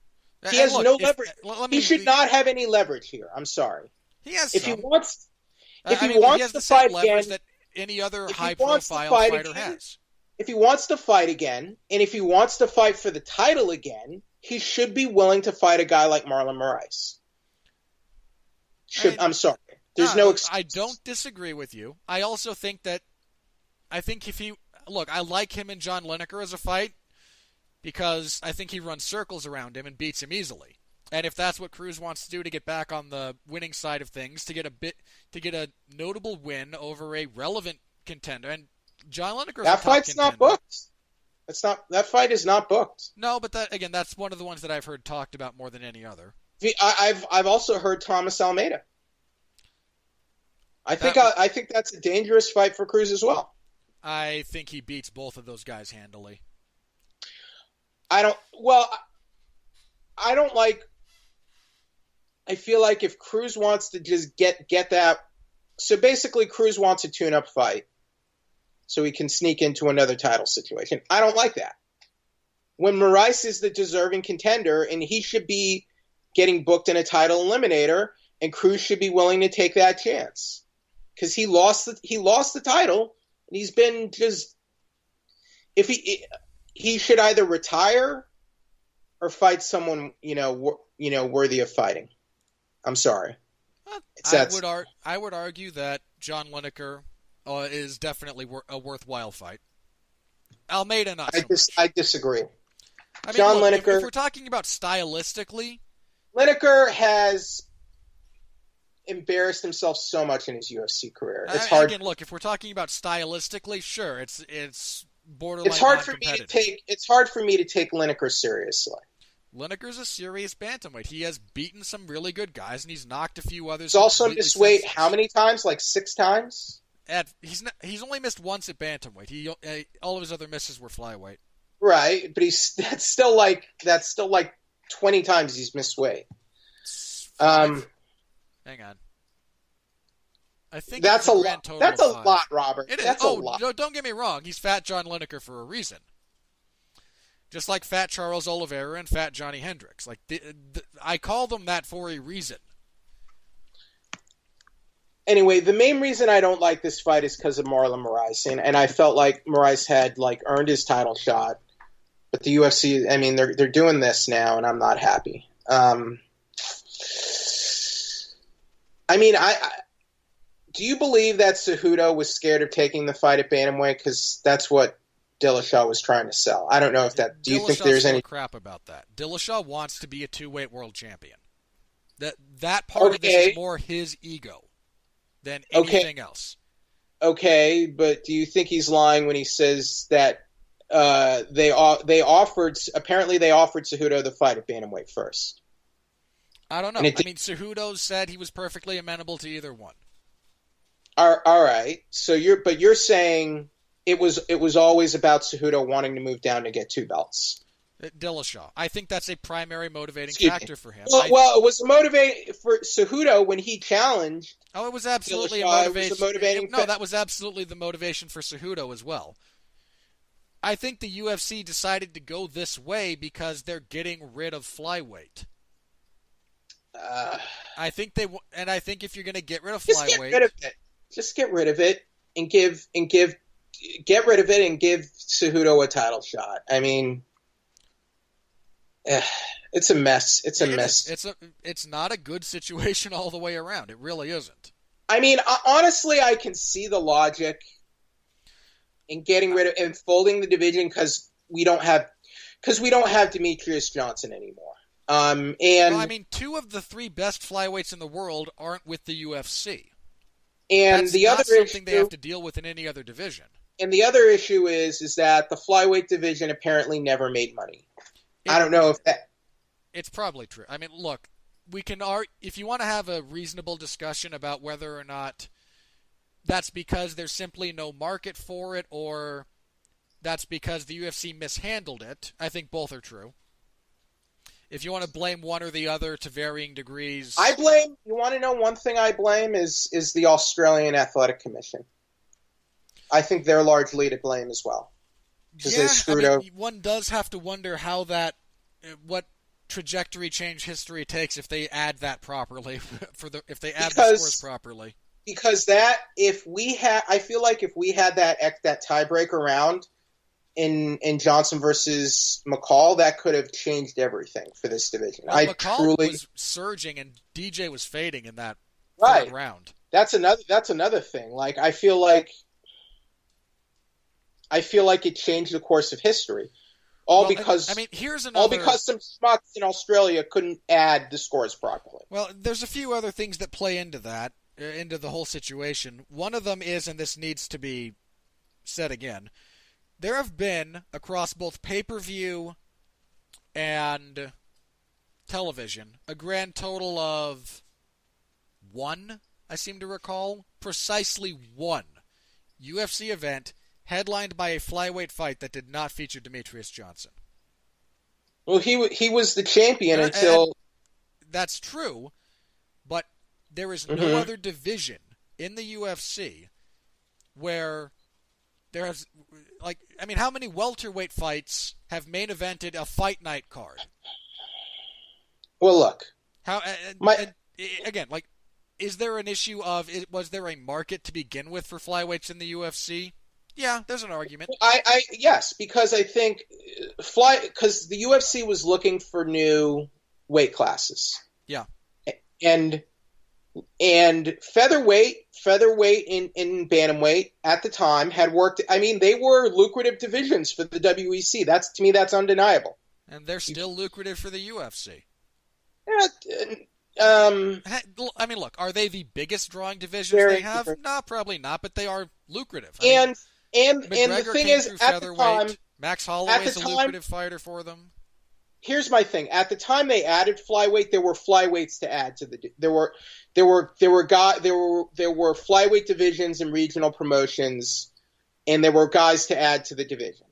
he has no leverage. He should not have any leverage here. I'm sorry. He has if some. He wants he has the same leverage that any other high-profile fighter has. If he wants to fight again, and if he wants to fight for the title again, he should be willing to fight a guy like Marlon Moraes. I'm sorry. There's no excuse. I don't disagree with you. I also think that I like him and John Lineker as a fight because I think he runs circles around him and beats him easily. And if that's what Cruz wants to do to get back on the winning side of things, to get a notable win over a relevant contender, and John Lineker, that fight's not booked. That fight is not booked. No, but that's one of the ones that I've heard talked about more than any other. I've also heard Thomas Almeida. I think that's a dangerous fight for Cruz as well. I think he beats both of those guys handily. I feel like if Cruz wants to just get that, so basically Cruz wants a tune-up fight so he can sneak into another title situation. I don't like that. When Moraes is the deserving contender and he should be getting booked in a title eliminator, and Cruz should be willing to take that chance because he lost the title, and he's been just he should either retire or fight someone worthy of fighting. I'm sorry. I would argue that John Lineker is definitely a worthwhile fight. Almeida not so much. I disagree. I mean, John Lineker. Lineker. If we're talking about stylistically, Lineker has embarrassed himself so much in his UFC career. It's hard. Again, look, if we're talking about stylistically, sure, it's borderline. It's hard for me to take Lineker seriously. Lineker's a serious bantamweight. He has beaten some really good guys, and he's knocked a few others. He's also missed weight how many times? Like 6 times? He's only missed once at bantamweight. All of his other misses were flyweight. Right, but that's still like 20 times he's missed weight. Hang on. I think that's a lot. That's a 5. lot, Robert. It is. That's a lot. No, don't get me wrong. He's Fat John Lineker for a reason. Just like Fat Charles Oliveira and Fat Johnny Hendricks. Like I call them that for a reason. Anyway, the main reason I don't like this fight is because of Marlon Moraes, and I felt like Moraes had earned his title shot, but the UFC, I mean, they're doing this now, and I'm not happy. Do you believe that Cejudo was scared of taking the fight at bantamweight? Because that's what Dillashaw was trying to sell. I don't know if that. Do you think there's any crap about that? Dillashaw wants to be a 2-weight world champion. That part of this is more his ego than anything else. Okay, but do you think he's lying when he says that they offered Cejudo the fight at bantamweight first. I don't know. I mean, Cejudo said he was perfectly amenable to either one. All right. So you're saying it was always about Cejudo wanting to move down to get 2 belts. Dillashaw. I think that's a primary motivating factor for him. Well, it was motivating for Cejudo when he challenged. Oh, it was absolutely Dillashaw, a motivation. That was absolutely the motivation for Cejudo as well. I think the UFC decided to go this way because they're getting rid of flyweight. I think if you're going to get rid of flyweight, just get rid of it and give Cejudo a title shot. I mean, it's a mess. It's a mess. It's not a good situation all the way around. It really isn't. I mean, honestly, I can see the logic in getting rid of and folding the division because we don't have Demetrius Johnson anymore. I mean, 2 of the 3 best flyweights in the world aren't with the UFC. And that's the not other something issue, they have to deal with in any other division. And the other issue is that the flyweight division apparently never made money. I don't know if that. It's probably true. I mean, look, we can if you want to have a reasonable discussion about whether or not that's because there's simply no market for it or that's because the UFC mishandled it. I think both are true. If you want to blame one or the other to varying degrees... You want to know one thing I blame is the Australian Athletic Commission. I think they're largely to blame as well. Because they screwed over. One does have to wonder what trajectory change history takes if they add that properly, if they add the scores properly. Because I feel like if we had that tiebreaker round in Johnson versus McCall, that could have changed everything for this division. Well, McCall was surging and DJ was fading in that third round. That's another thing. Like I feel like it changed the course of history. Because some schmucks in Australia couldn't add the scores properly. Well, there's a few other things that play into that, into the whole situation. One of them is, and this needs to be said again, there have been, across both pay-per-view and television, a grand total of 1, I seem to recall, precisely 1 UFC event headlined by a flyweight fight that did not feature Demetrius Johnson. Well, he was the champion until... That's true, but there is no other division in the UFC where there has... how many welterweight fights have main evented a fight night card? Well, look. Is there an issue of... Was there a market to begin with for flyweights in the UFC? Yeah, there's an argument. Yes, because I think because the UFC was looking for new weight classes. Yeah. And featherweight in bantamweight at the time had worked. I mean, they were lucrative divisions for the WEC. To me, that's undeniable. And they're still lucrative for the UFC. I mean, look, are they the biggest drawing divisions they have? No, probably not, but they are lucrative. And the thing is, at the time, Max Holloway's a lucrative fighter for them. Here's my thing: at the time they added flyweight, there were flyweights to add to there were flyweight divisions and regional promotions, and there were guys to add to the division.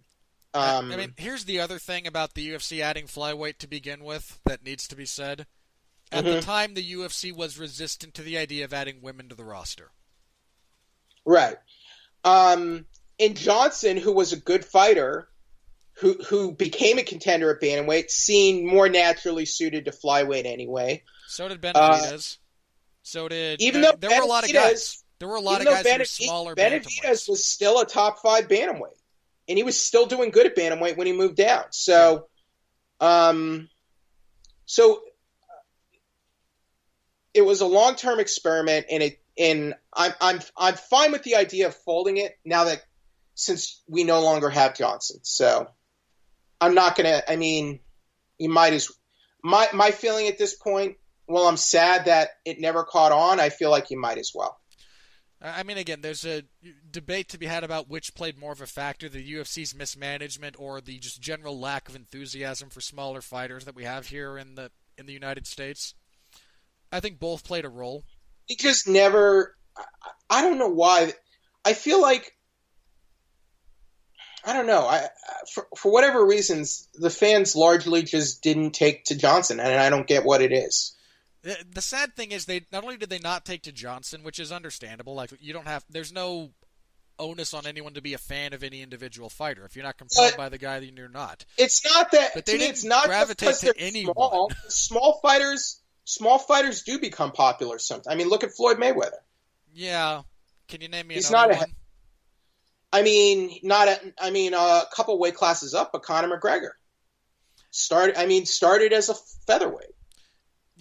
I mean, here's the other thing about the UFC adding flyweight to begin with that needs to be said. At the time, the UFC was resistant to the idea of adding women to the roster. Right. And Johnson, who was a good fighter, who became a contender at bantamweight, seemed more naturally suited to flyweight anyway. So did Benavidez. There were a lot of guys. There were a lot of guys who were smaller bantamweights. Benavidez was still a top 5 bantamweight, and he was still doing good at bantamweight when he moved down. So, it was a long-term experiment, and I'm fine with the idea of folding it now that since we no longer have Johnson. So I'm not gonna. I mean, you might as my feeling at this point. Well, I'm sad that it never caught on. I feel like you might as well. I mean, again, there's a debate to be had about which played more of a factor, the UFC's mismanagement or the just general lack of enthusiasm for smaller fighters that we have here in the United States. I think both played a role. He just never. I don't know why. I feel like I don't know. For whatever reasons, the fans largely just didn't take to Johnson, and I don't get what it is. The sad thing is, they not only did they not take to Johnson, which is understandable. Like there's no onus on anyone to be a fan of any individual fighter. If you're not compelled by the guy, then you're not. It's not that. But they didn't it's not gravitate just because to they're anyone. Small fighters do become popular sometimes. I mean, look at Floyd Mayweather. Yeah. Can you name me He's another not one? A couple weight classes up, but Conor McGregor started as a featherweight.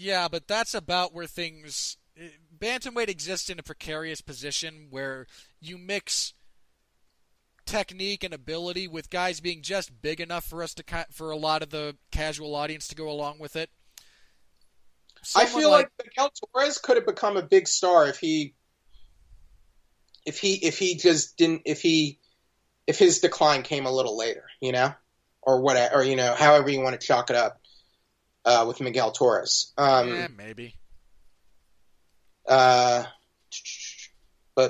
Yeah, but that's about where bantamweight exists in a precarious position where you mix technique and ability with guys being just big enough for a lot of the casual audience to go along with it. I feel like Miguel Torres could have become a big star if his decline came a little later, or whatever, or however you want to chalk it up with Miguel Torres. Yeah, maybe. But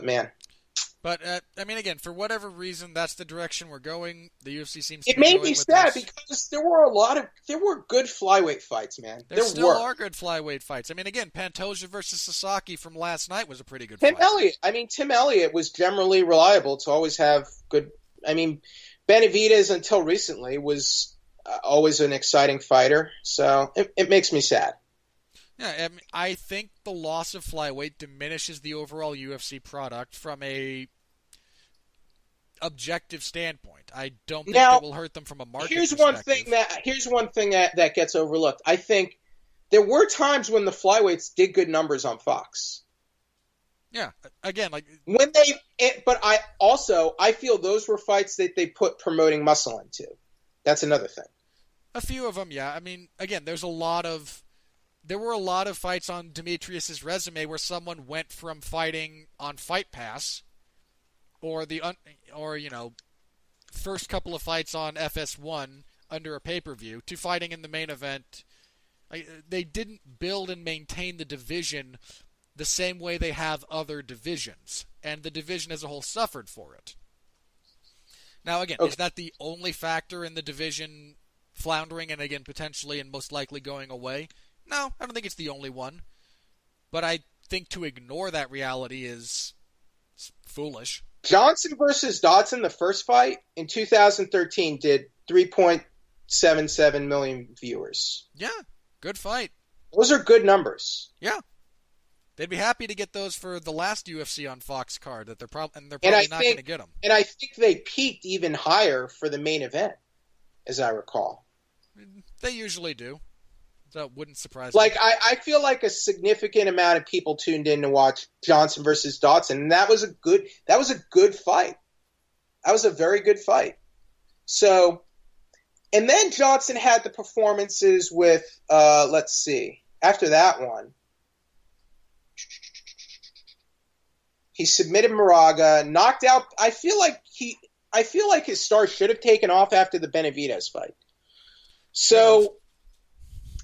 man. But I mean, again, for whatever reason, that's the direction we're going. The UFC seems to be made going me with sad this. because there were good flyweight fights, man. There still are good flyweight fights. I mean, again, Pantoja versus Sasaki from last night was a pretty good fight. Tim Elliott was generally reliable to always have good. I mean, Benavidez until recently was always an exciting fighter, so it makes me sad. Yeah, I mean, I think the loss of flyweight diminishes the overall UFC product from a objective standpoint. I don't think it will hurt them from a market perspective. Here's one thing that gets overlooked. I think there were times when the flyweights did good numbers on Fox. Yeah, again, but I feel those were fights that they put promoting muscle into. That's another thing. A few of them, yeah. I mean, again, there were a lot of fights on Demetrius's resume where someone went from fighting on Fight Pass or first couple of fights on FS1 under a pay-per-view to fighting in the main event. They didn't build and maintain the division the same way they have other divisions, and the division as a whole suffered for it. Now, again, is that the only factor in the division floundering and, again, potentially and most likely going away? No, I don't think it's the only one. But I think to ignore that reality is foolish. Johnson versus Dodson, the first fight in 2013, did 3.77 million viewers. Yeah, good fight. Those are good numbers. Yeah. They'd be happy to get those for the last UFC on Fox card, that they're probably not going to get them. And I think they peaked even higher for the main event, as I recall. They usually do. That wouldn't surprise me. I feel like a significant amount of people tuned in to watch Johnson versus Dodson, and that was a good fight. That was a very good fight. So, and then Johnson had the performances with let's see. After that one, he submitted Moraga, knocked out. I feel like his star should have taken off after the Benavidez fight. So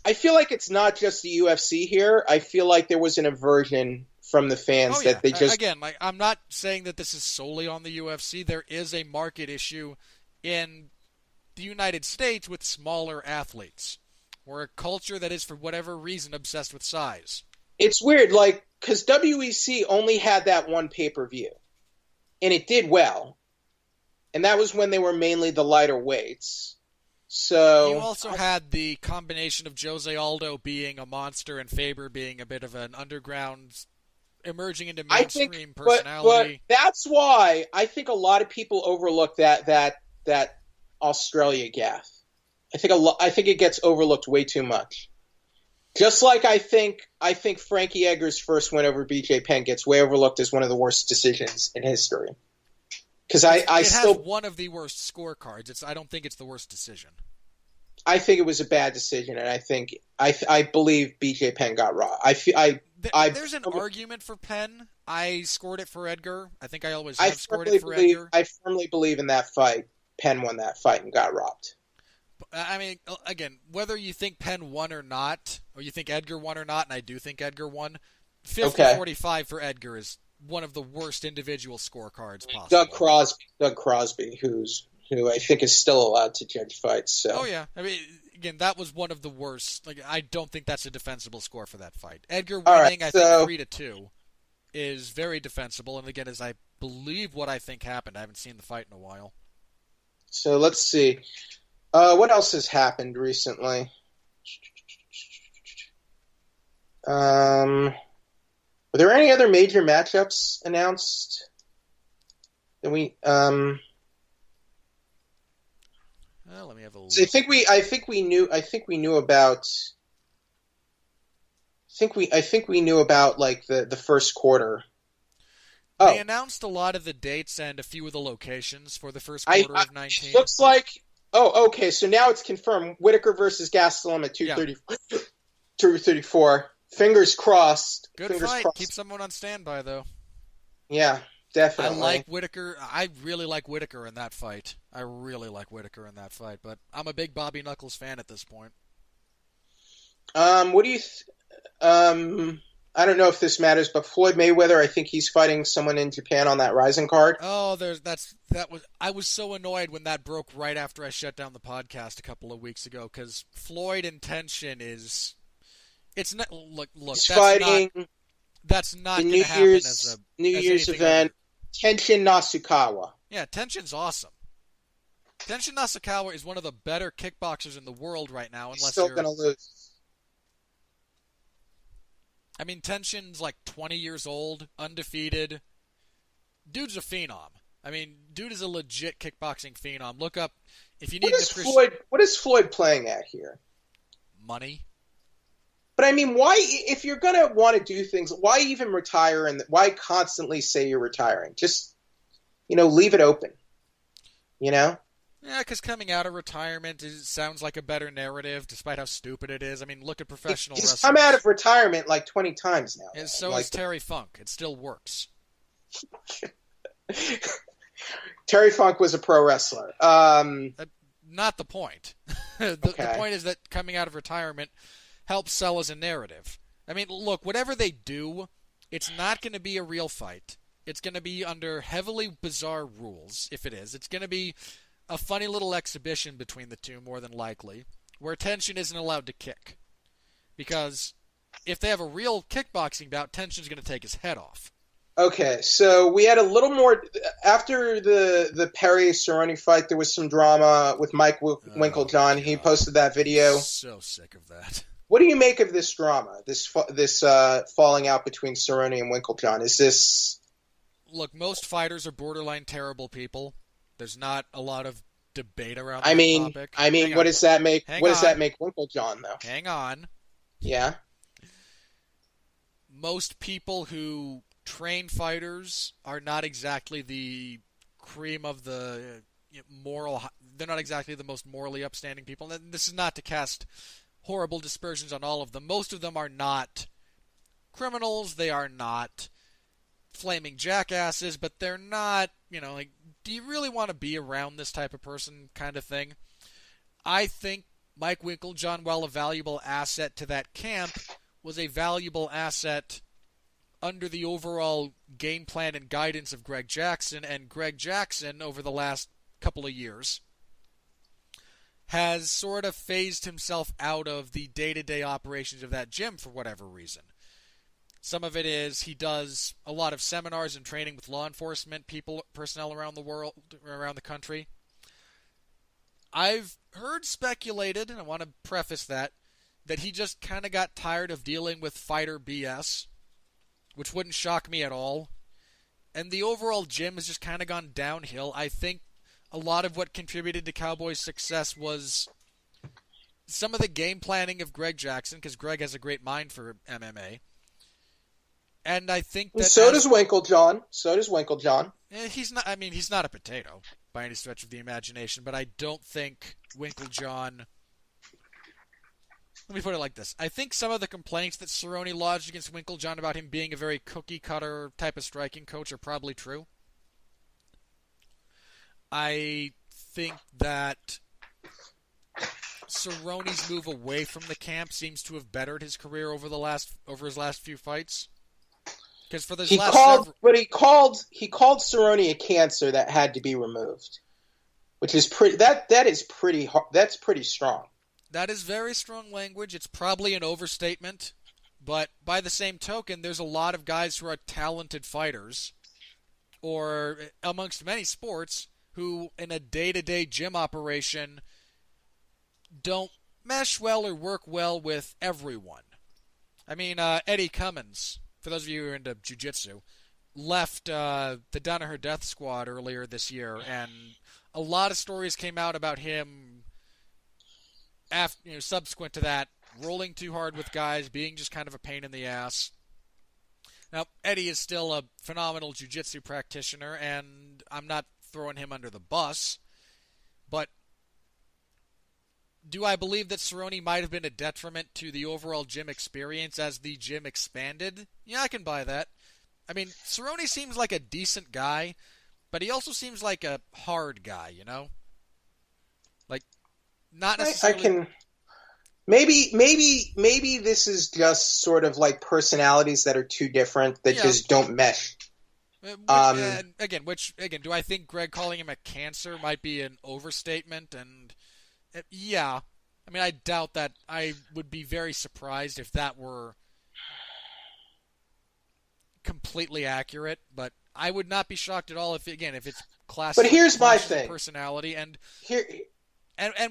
I feel like it's not just the UFC here. I feel like there was an aversion from the fans that they just... Again, I'm not saying that this is solely on the UFC. There is a market issue in the United States with smaller athletes, or a culture that is, for whatever reason, obsessed with size. It's weird, because WEC only had that one pay-per-view, and it did well. And that was when they were mainly the lighter weights. So you also had the combination of Jose Aldo being a monster and Faber being a bit of an underground, emerging into mainstream personality. But that's why I think a lot of people overlook that Australia gaff. I think it gets overlooked way too much. Just like I think Frankie Edgar's first win over BJ Penn gets way overlooked as one of the worst decisions in history. Because it has one of the worst scorecards. I don't think it's the worst decision. I think it was a bad decision, and I believe BJ Penn got robbed. There's an argument for Penn. I scored it for Edgar. I think I always have scored it for Edgar. I firmly believe in that fight. Penn won that fight and got robbed. I mean, again, whether you think Penn won or not, or you think Edgar won or not, and I do think Edgar won, 50-45 for Edgar is one of the worst individual scorecards possible. Doug Crosby, who I think is still allowed to judge fights. So. Oh yeah, I mean, again, that was one of the worst. Like, I don't think that's a defensible score for that fight. Edgar winning, I think 3-2, is very defensible, and again, as I believe what I think happened. I haven't seen the fight in a while. So let's see. What else has happened recently? Were there any other major matchups announced? That we Well, let me have a look. So I think we knew about like the first quarter. They announced a lot of the dates and a few of the locations for the first quarter of 19. Looks like. Oh, okay. So now it's confirmed. Whitaker versus Gastelum at 234. Fingers crossed. Good Fingers fight. crossed. Keep someone on standby, though. Yeah, definitely. I like Whitaker. I really like Whitaker in that fight. But I'm a big Bobby Knuckles fan at this point. What do you? I don't know if this matters, but Floyd Mayweather, I think he's fighting someone in Japan on that Rising card. Oh, I was so annoyed when that broke right after I shut down the podcast a couple of weeks ago, because Floyd intention is, it's not look. He's fighting. That's not going to happen as a New Year's event. Tenshin Nasukawa. Yeah, Tenshin's awesome. Tenshin Nasukawa is one of the better kickboxers in the world right now. He's still going to lose. I mean, Tenshin's like 20 years old, undefeated. Dude's a phenom. I mean, dude is a legit kickboxing phenom. Look up if you need. What is Floyd playing at here? Money. But I mean, why? If you're gonna want to do things, why even retire? And why constantly say you're retiring? Just, leave it open. Yeah, because coming out of retirement sounds like a better narrative, despite how stupid it is. I mean, look at professional wrestlers. He's come out of retirement like 20 times now. And so is Terry Funk. It still works. Terry Funk was a pro wrestler. Not the point. The point is that coming out of retirement helps sell as a narrative. I mean, look, whatever they do, it's not going to be a real fight. It's going to be under heavily bizarre rules, if it is. It's going to be a funny little exhibition between the two, more than likely, where Tenshin isn't allowed to kick. Because if they have a real kickboxing bout, Tenshin's going to take his head off. Okay, so we had a little more after the Perry Cerrone fight. There was some drama with Mike Winklejohn. He posted that video. So sick of that. What do you make of this drama? This falling out between Cerrone and Winklejohn? Is this? Look, most fighters are borderline terrible people. There's not a lot of debate around that topic. I mean, what does that make? Does that make Winklejohn though? Hang on. Yeah. Most people who train fighters are not exactly the cream of the moral. They're not exactly the most morally upstanding people. And this is not to cast horrible dispersions on all of them. Most of them are not criminals. They are not flaming jackasses, but they're not, do you really want to be around this type of person kind of thing? I think Mike Winklejohn, while a valuable asset to that camp, was a valuable asset under the overall game plan and guidance of Greg Jackson, and Greg Jackson, over the last couple of years, has sort of phased himself out of the day-to-day operations of that gym for whatever reason. Some of it is he does a lot of seminars and training with law enforcement personnel around the world, around the country. I've heard speculated, and I want to preface that he just kind of got tired of dealing with fighter BS, which wouldn't shock me at all. And the overall gym has just kind of gone downhill. I think a lot of what contributed to Cowboys' success was some of the game planning of Greg Jackson, because Greg has a great mind for MMA. And I think that so does Winklejohn. He's not. I mean, he's not a potato by any stretch of the imagination. But I don't think Winklejohn let me put it like this. I think some of the complaints that Cerrone lodged against Winklejohn about him being a very cookie-cutter type of striking coach are probably true. I think that Cerrone's move away from the camp seems to have bettered his career over his last few fights. Because for this he called Cerrone a cancer that had to be removed, which is pretty. That's pretty strong. That is very strong language. It's probably an overstatement, but by the same token, there's a lot of guys who are talented fighters, or amongst many sports, who in a day-to-day gym operation don't mesh well or work well with everyone. I mean, Eddie Cummins, for those of you who are into jiu-jitsu, left the Danaher Death Squad earlier this year, and a lot of stories came out about him subsequent to that, rolling too hard with guys, being just kind of a pain in the ass. Now, Eddie is still a phenomenal jiu-jitsu practitioner, and I'm not throwing him under the bus, but do I believe that Cerrone might have been a detriment to the overall gym experience as the gym expanded? Yeah, I can buy that. I mean, Cerrone seems like a decent guy, but he also seems like a hard guy, you know? Like, not necessarily... I can... Maybe this is just sort of like personalities that are too different that just don't mesh. Again, do I think Greg calling him a cancer might be an overstatement? And yeah, I mean, I doubt that. I would be very surprised if that were completely accurate, but I would not be shocked at all if it's classic. But here's my thing: personality and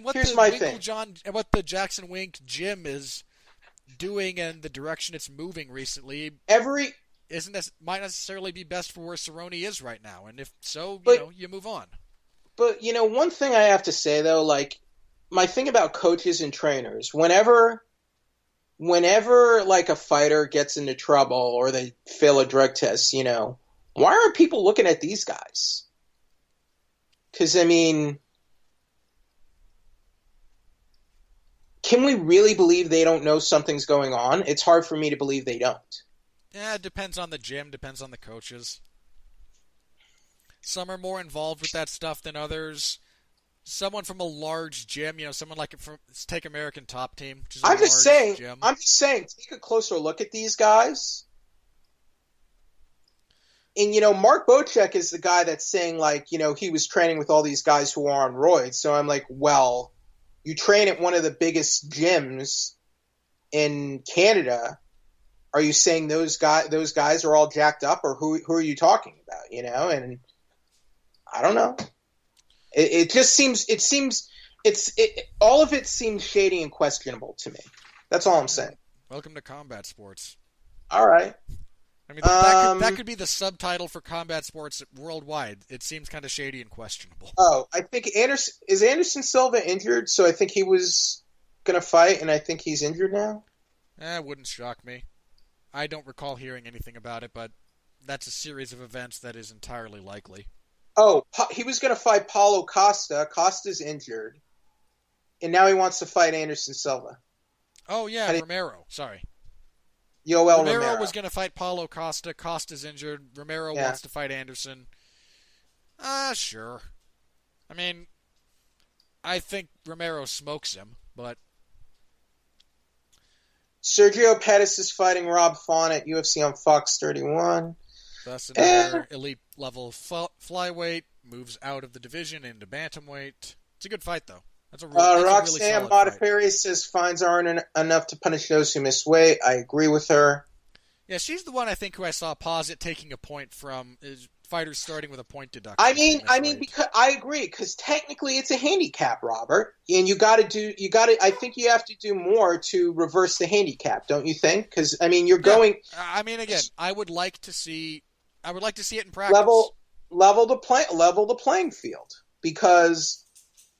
what here's the my Winklejohn and what the Jackson Wink gym is doing and the direction it's moving recently. Might necessarily be best for where Cerrone is right now, and if so, you move on. But one thing I have to say though, like my thing about coaches and trainers, whenever like a fighter gets into trouble or they fail a drug test, why aren't people looking at these guys? Because I mean, can we really believe they don't know something's going on? It's hard for me to believe they don't. Yeah, it depends on the gym, depends on the coaches. Some are more involved with that stuff than others. Someone from a large gym, someone like take American Top Team, which is I'm just saying, take a closer look at these guys. And, Mark Bocek is the guy that's saying, like, he was training with all these guys who are on roids. So I'm like, well, you train at one of the biggest gyms in Canada. Are you saying those guys are all jacked up, or who are you talking about? And I don't know. It just seems all of it seems shady and questionable to me. That's all I'm saying. Welcome to combat sports. All right. I mean, that could be the subtitle for combat sports worldwide. It seems kind of shady and questionable. Oh, I think Anderson Silva injured, so I think he was going to fight, and I think he's injured now. It wouldn't shock me. I don't recall hearing anything about it, but that's a series of events that is entirely likely. Oh, he was going to fight Paulo Costa. Costa's injured, and now he wants to fight Anderson Silva. Oh, yeah, Romero. Sorry. Romero was going to fight Paulo Costa. Costa's injured. Romero wants to fight Anderson. Sure. I mean, I think Romero smokes him, but... Sergio Pettis is fighting Rob Font at UFC on Fox 31. That's another elite-level flyweight. Moves out of the division into bantamweight. It's a good fight, though. That's a Roxanne Modafferi says fines aren't enough to punish those who miss weight. I agree with her. Yeah, she's the one I think who I saw posit taking a point from fighters starting with a point deduction. I mean, because I agree, because technically it's a handicap, Robert, and I think you have to do more to reverse the handicap, don't you think? Because I mean, going. I mean, again, I would like to see it in practice. Level the playing field, because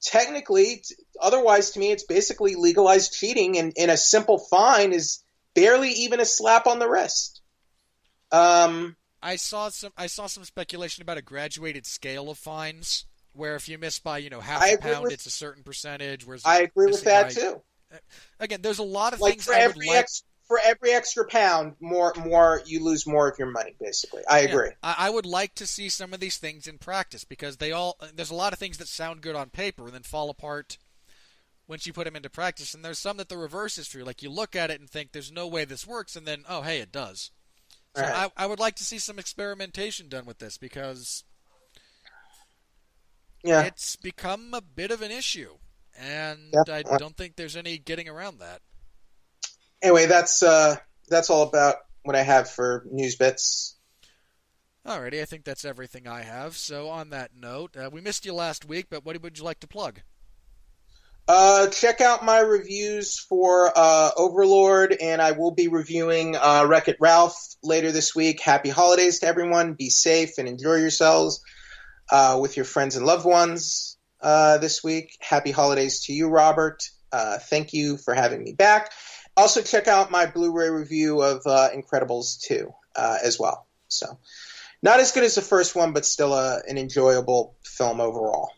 technically, otherwise, to me, it's basically legalized cheating, and a simple fine is barely even a slap on the wrist. I saw some speculation about a graduated scale of fines, where if you miss by half a pound, it's a certain percentage. Whereas I agree with that too. Again, there's a lot of Like things for I would every like. for every extra pound, more you lose more of your money. Basically, I Yeah, agree. I would like to see some of these things in practice because there's a lot of things that sound good on paper and then fall apart once you put them into practice. And there's some that the reverse is true. Like you look at it and think there's no way this works, and then oh hey, it does. So Right. I would like to see some experimentation done with this because Yeah. it's become a bit of an issue, and Yeah. I don't think there's any getting around that. Anyway, that's all about what I have for news bits. Alrighty, I think that's everything I have. So on that note, we missed you last week, but what would you like to plug? Check out my reviews for Overlord, and I will be reviewing Wreck-It Ralph later this week. Happy holidays to everyone. Be safe and enjoy yourselves with your friends and loved ones this week. Happy holidays to you, Robert. Thank you for having me back. Also, check out my Blu-ray review of Incredibles 2 as well. So, not as good as the first one, but still an enjoyable film overall.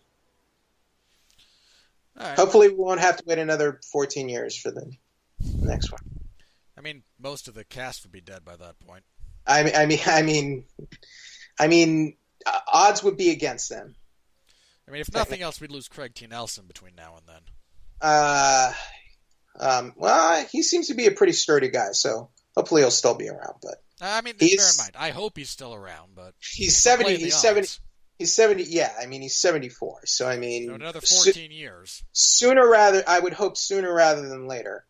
All right. Hopefully, we won't have to wait another 14 years for the next one. I mean, most of the cast would be dead by that point. I mean, odds would be against them. I mean, if nothing else, we'd lose Craig T. Nelson between now and then. Well, he seems to be a pretty sturdy guy, so hopefully he'll still be around. But I mean, bear in mind, I hope he's still around, but he's 70. He's 70. He's 70. Yeah, I mean, he's 74. So I mean, another 14 years. I would hope sooner rather than later.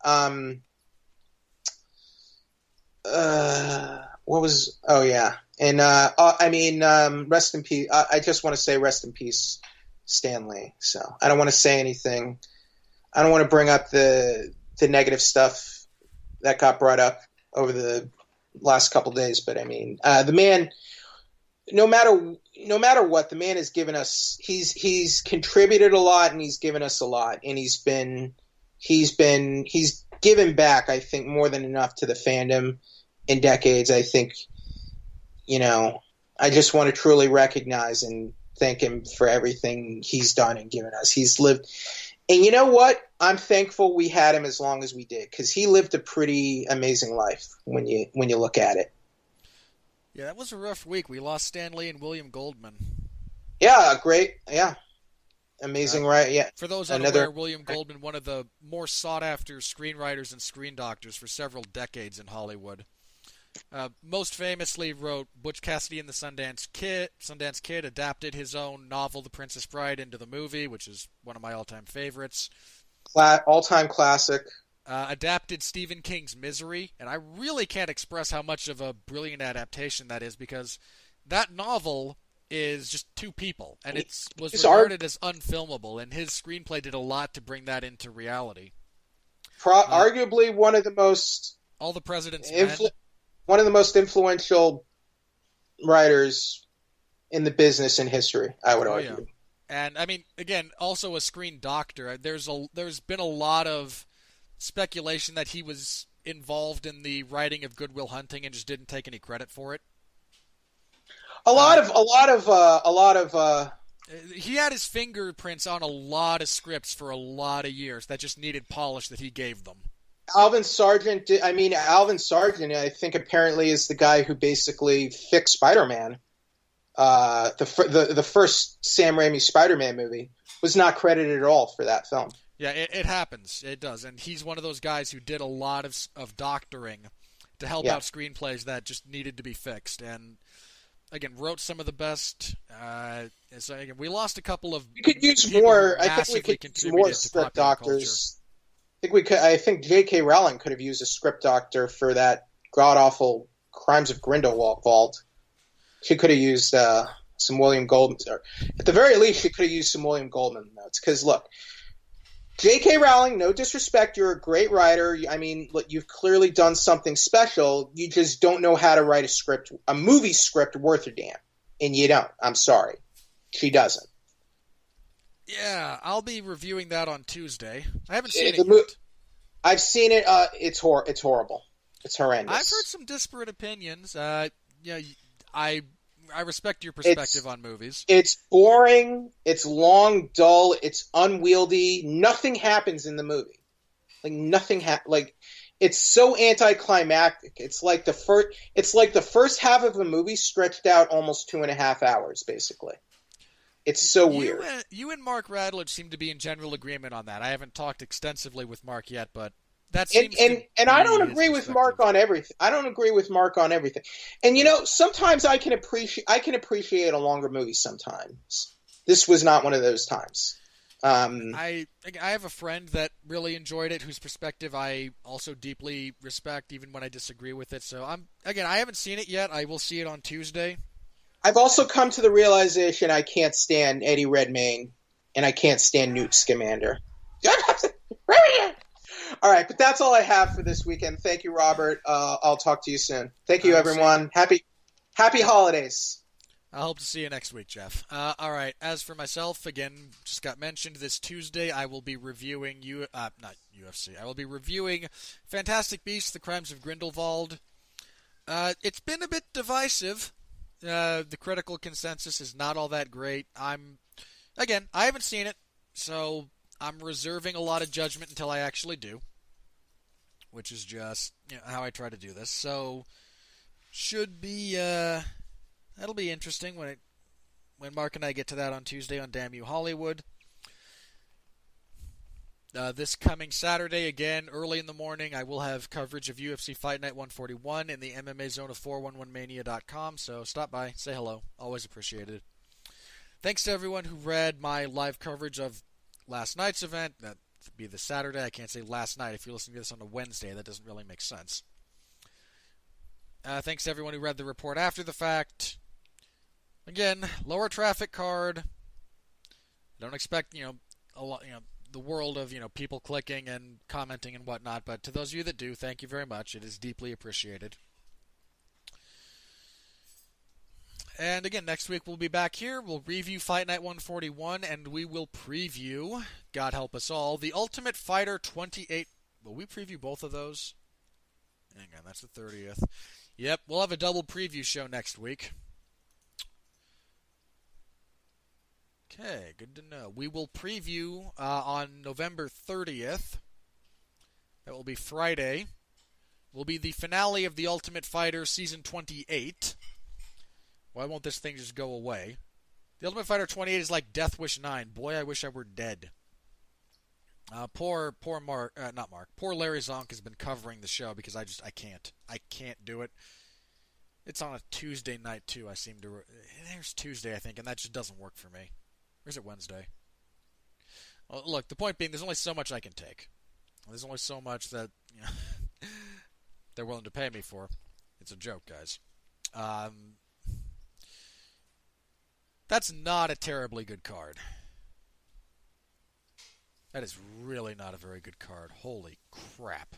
What was? Oh yeah, and rest in peace. I just want to say rest in peace, Stan Lee. So I don't want to say anything. I don't want to bring up the negative stuff that got brought up over the last couple of days, but I mean, the man, no matter what, the man has given us. He's contributed a lot, and he's given us a lot, and he's given back. I think more than enough to the fandom in decades. I think, I just want to truly recognize and thank him for everything he's done and given us. He's lived. And you know what? I'm thankful we had him as long as we did, because he lived a pretty amazing life when you look at it. Yeah, that was a rough week. We lost Stan Lee and William Goldman. Yeah, great. Yeah, amazing, right? Yeah. For those unaware, William Goldman, one of the more sought-after screenwriters and screen doctors for several decades in Hollywood. Most famously wrote Butch Cassidy and the Sundance Kid, adapted his own novel The Princess Bride into the movie, which is one of my all-time favorites. All-time classic. Adapted Stephen King's Misery, and I really can't express how much of a brilliant adaptation that is, because that novel is just two people, and it was regarded as unfilmable, and his screenplay did a lot to bring that into reality. Arguably one of the most... All the President's Men. One of the most influential writers in the business in history, I would argue. Yeah. And, I mean, again, also a screen doctor. There's been a lot of speculation that he was involved in the writing of Good Will Hunting and just didn't take any credit for it. He had his fingerprints on a lot of scripts for a lot of years that just needed polish that he gave them. Alvin Sargent, I think apparently is the guy who basically fixed Spider-Man. The first Sam Raimi Spider-Man movie was not credited at all for that film. Yeah, it happens. It does. And he's one of those guys who did a lot of doctoring to help out screenplays that just needed to be fixed. And, again, wrote some of the best. So, again, we lost a couple of... We could use more. I think we could use more script doctors. I think J.K. Rowling could have used a script doctor for that god-awful Crimes of Grindelwald. She could have used some William Goldman. Or at the very least, she could have used some William Goldman notes. Because, look, J.K. Rowling, no disrespect, you're a great writer. I mean, look, you've clearly done something special. You just don't know how to write a movie script worth a damn. And you don't. I'm sorry. She doesn't. Yeah, I'll be reviewing that on Tuesday. I haven't seen it yet. I've seen it. It's horrible. It's horrendous. I've heard some disparate opinions. I respect your perspective on movies. It's boring. It's long, dull. It's unwieldy. Nothing happens in the movie. Like nothing like it's so anticlimactic. It's like the first half of a movie stretched out almost 2.5 hours, basically. It's so weird. You and Mark Radledge seem to be in general agreement on that. I haven't talked extensively with Mark yet, but that seems and I don't agree with Mark on everything. I don't agree with Mark on everything. And sometimes I can appreciate a longer movie. Sometimes this was not one of those times. I have a friend that really enjoyed it, whose perspective I also deeply respect, even when I disagree with it. So I haven't seen it yet. I will see it on Tuesday. I've also come to the realization I can't stand Eddie Redmayne, and I can't stand Newt Scamander. All right, but that's all I have for this weekend. Thank you, Robert. I'll talk to you soon. Thank you, everyone. Happy holidays. I hope to see you next week, Jeff. All right, as for myself, again, just got mentioned this Tuesday, I will be reviewing not UFC. I will be reviewing Fantastic Beasts: The Crimes of Grindelwald. It's been a bit divisive. The critical consensus is not all that great. I haven't seen it, so I'm reserving a lot of judgment until I actually do, which is just how I try to do this. So, should be that'll be interesting when Mark and I get to that on Tuesday on Damn You Hollywood. This coming Saturday, again, early in the morning, I will have coverage of UFC Fight Night 141 in the MMA zone of 411mania.com, so stop by, say hello. Always appreciated. Thanks to everyone who read my live coverage of last night's event. That would be this Saturday. I can't say last night. If you're listening to this on a Wednesday, that doesn't really make sense. Thanks to everyone who read the report after the fact. Again, lower traffic card. Don't expect, a lot, the world of, people clicking and commenting and whatnot, but to those of you that do, thank you very much. It is deeply appreciated. And again, next week we'll be back here. We'll review Fight Night 141, and we will preview, God help us all, The Ultimate Fighter 28. Will we preview both of those? Hang on, that's the 30th. Yep, we'll have a double preview show next week. Okay, good to know. We will preview on November 30th. That will be Friday. Will be the finale of The Ultimate Fighter Season 28. Why won't this thing just go away? The Ultimate Fighter 28 is like Death Wish 9. Boy, I wish I were dead. Poor Larry Zonk has been covering the show because I can't do it. It's on a Tuesday night too. There's Tuesday, I think, and that just doesn't work for me. Or is it Wednesday? Well, look, the point being, there's only so much I can take. There's only so much that they're willing to pay me for. It's a joke, guys. That's not a terribly good card. That is really not a very good card. Holy crap.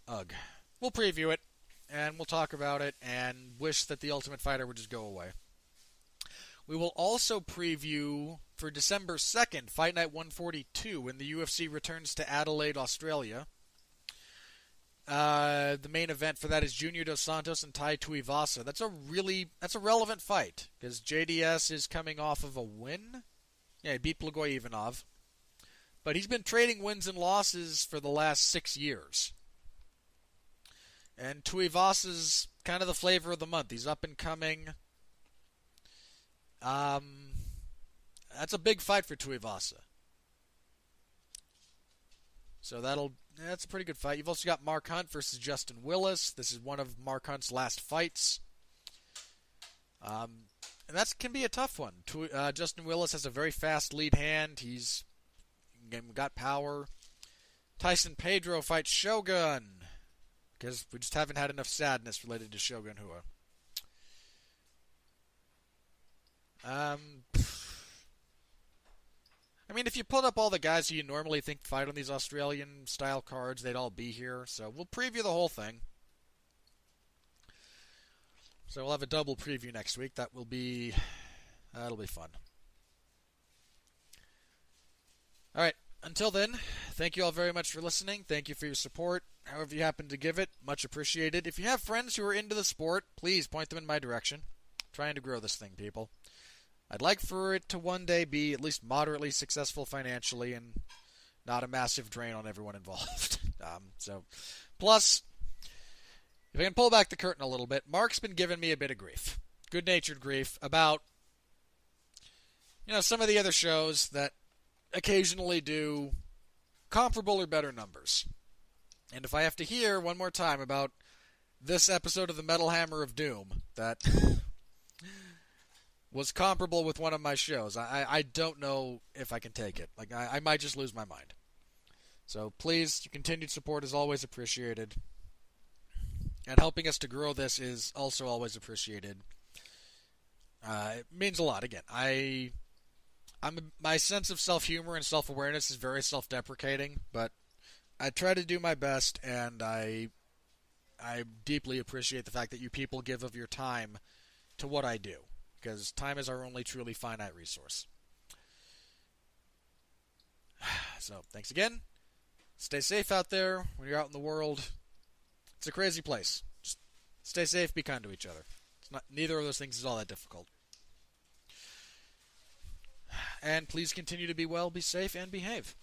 Ugh. We'll preview it, and we'll talk about it, and wish that the Ultimate Fighter would just go away. We will also preview, for December 2nd, Fight Night 142, when the UFC returns to Adelaide, Australia. The main event for that is Junior Dos Santos and Tai Tuivasa. That's a relevant fight, because JDS is coming off of a win. Yeah, he beat Blagoy Ivanov. But he's been trading wins and losses for the last 6 years. And Tuivasa's kind of the flavor of the month. He's up and coming. That's a big fight for Tuivasa. So that's a pretty good fight. You've also got Mark Hunt versus Justin Willis. This is one of Mark Hunt's last fights. And that can be a tough one. Justin Willis has a very fast lead hand. He's got power. Tyson Pedro fights Shogun, because we just haven't had enough sadness related to Shogun Rua. I mean, if you put up all the guys who you normally think fight on these Australian-style cards, they'd all be here. So we'll preview the whole thing. So we'll have a double preview next week. That'll be fun. All right. Until then, thank you all very much for listening. Thank you for your support, however you happen to give it. Much appreciated. If you have friends who are into the sport, please point them in my direction. I'm trying to grow this thing, people. I'd like for it to one day be at least moderately successful financially and not a massive drain on everyone involved. Plus, if I can pull back the curtain a little bit, Mark's been giving me a bit of grief, good-natured grief, about some of the other shows that occasionally do comparable or better numbers. And if I have to hear one more time about this episode of the Metal Hammer of Doom that was comparable with one of my shows, I don't know if I can take it. I might just lose my mind. So please, your continued support is always appreciated. And helping us to grow this is also always appreciated. It means a lot. Again, my sense of self-humor and self-awareness is very self-deprecating, but I try to do my best, and I deeply appreciate the fact that you people give of your time to what I do, because time is our only truly finite resource. So, thanks again. Stay safe out there when you're out in the world. It's a crazy place. Just stay safe, be kind to each other. Neither of those things is all that difficult. And please continue to be well, be safe, and behave.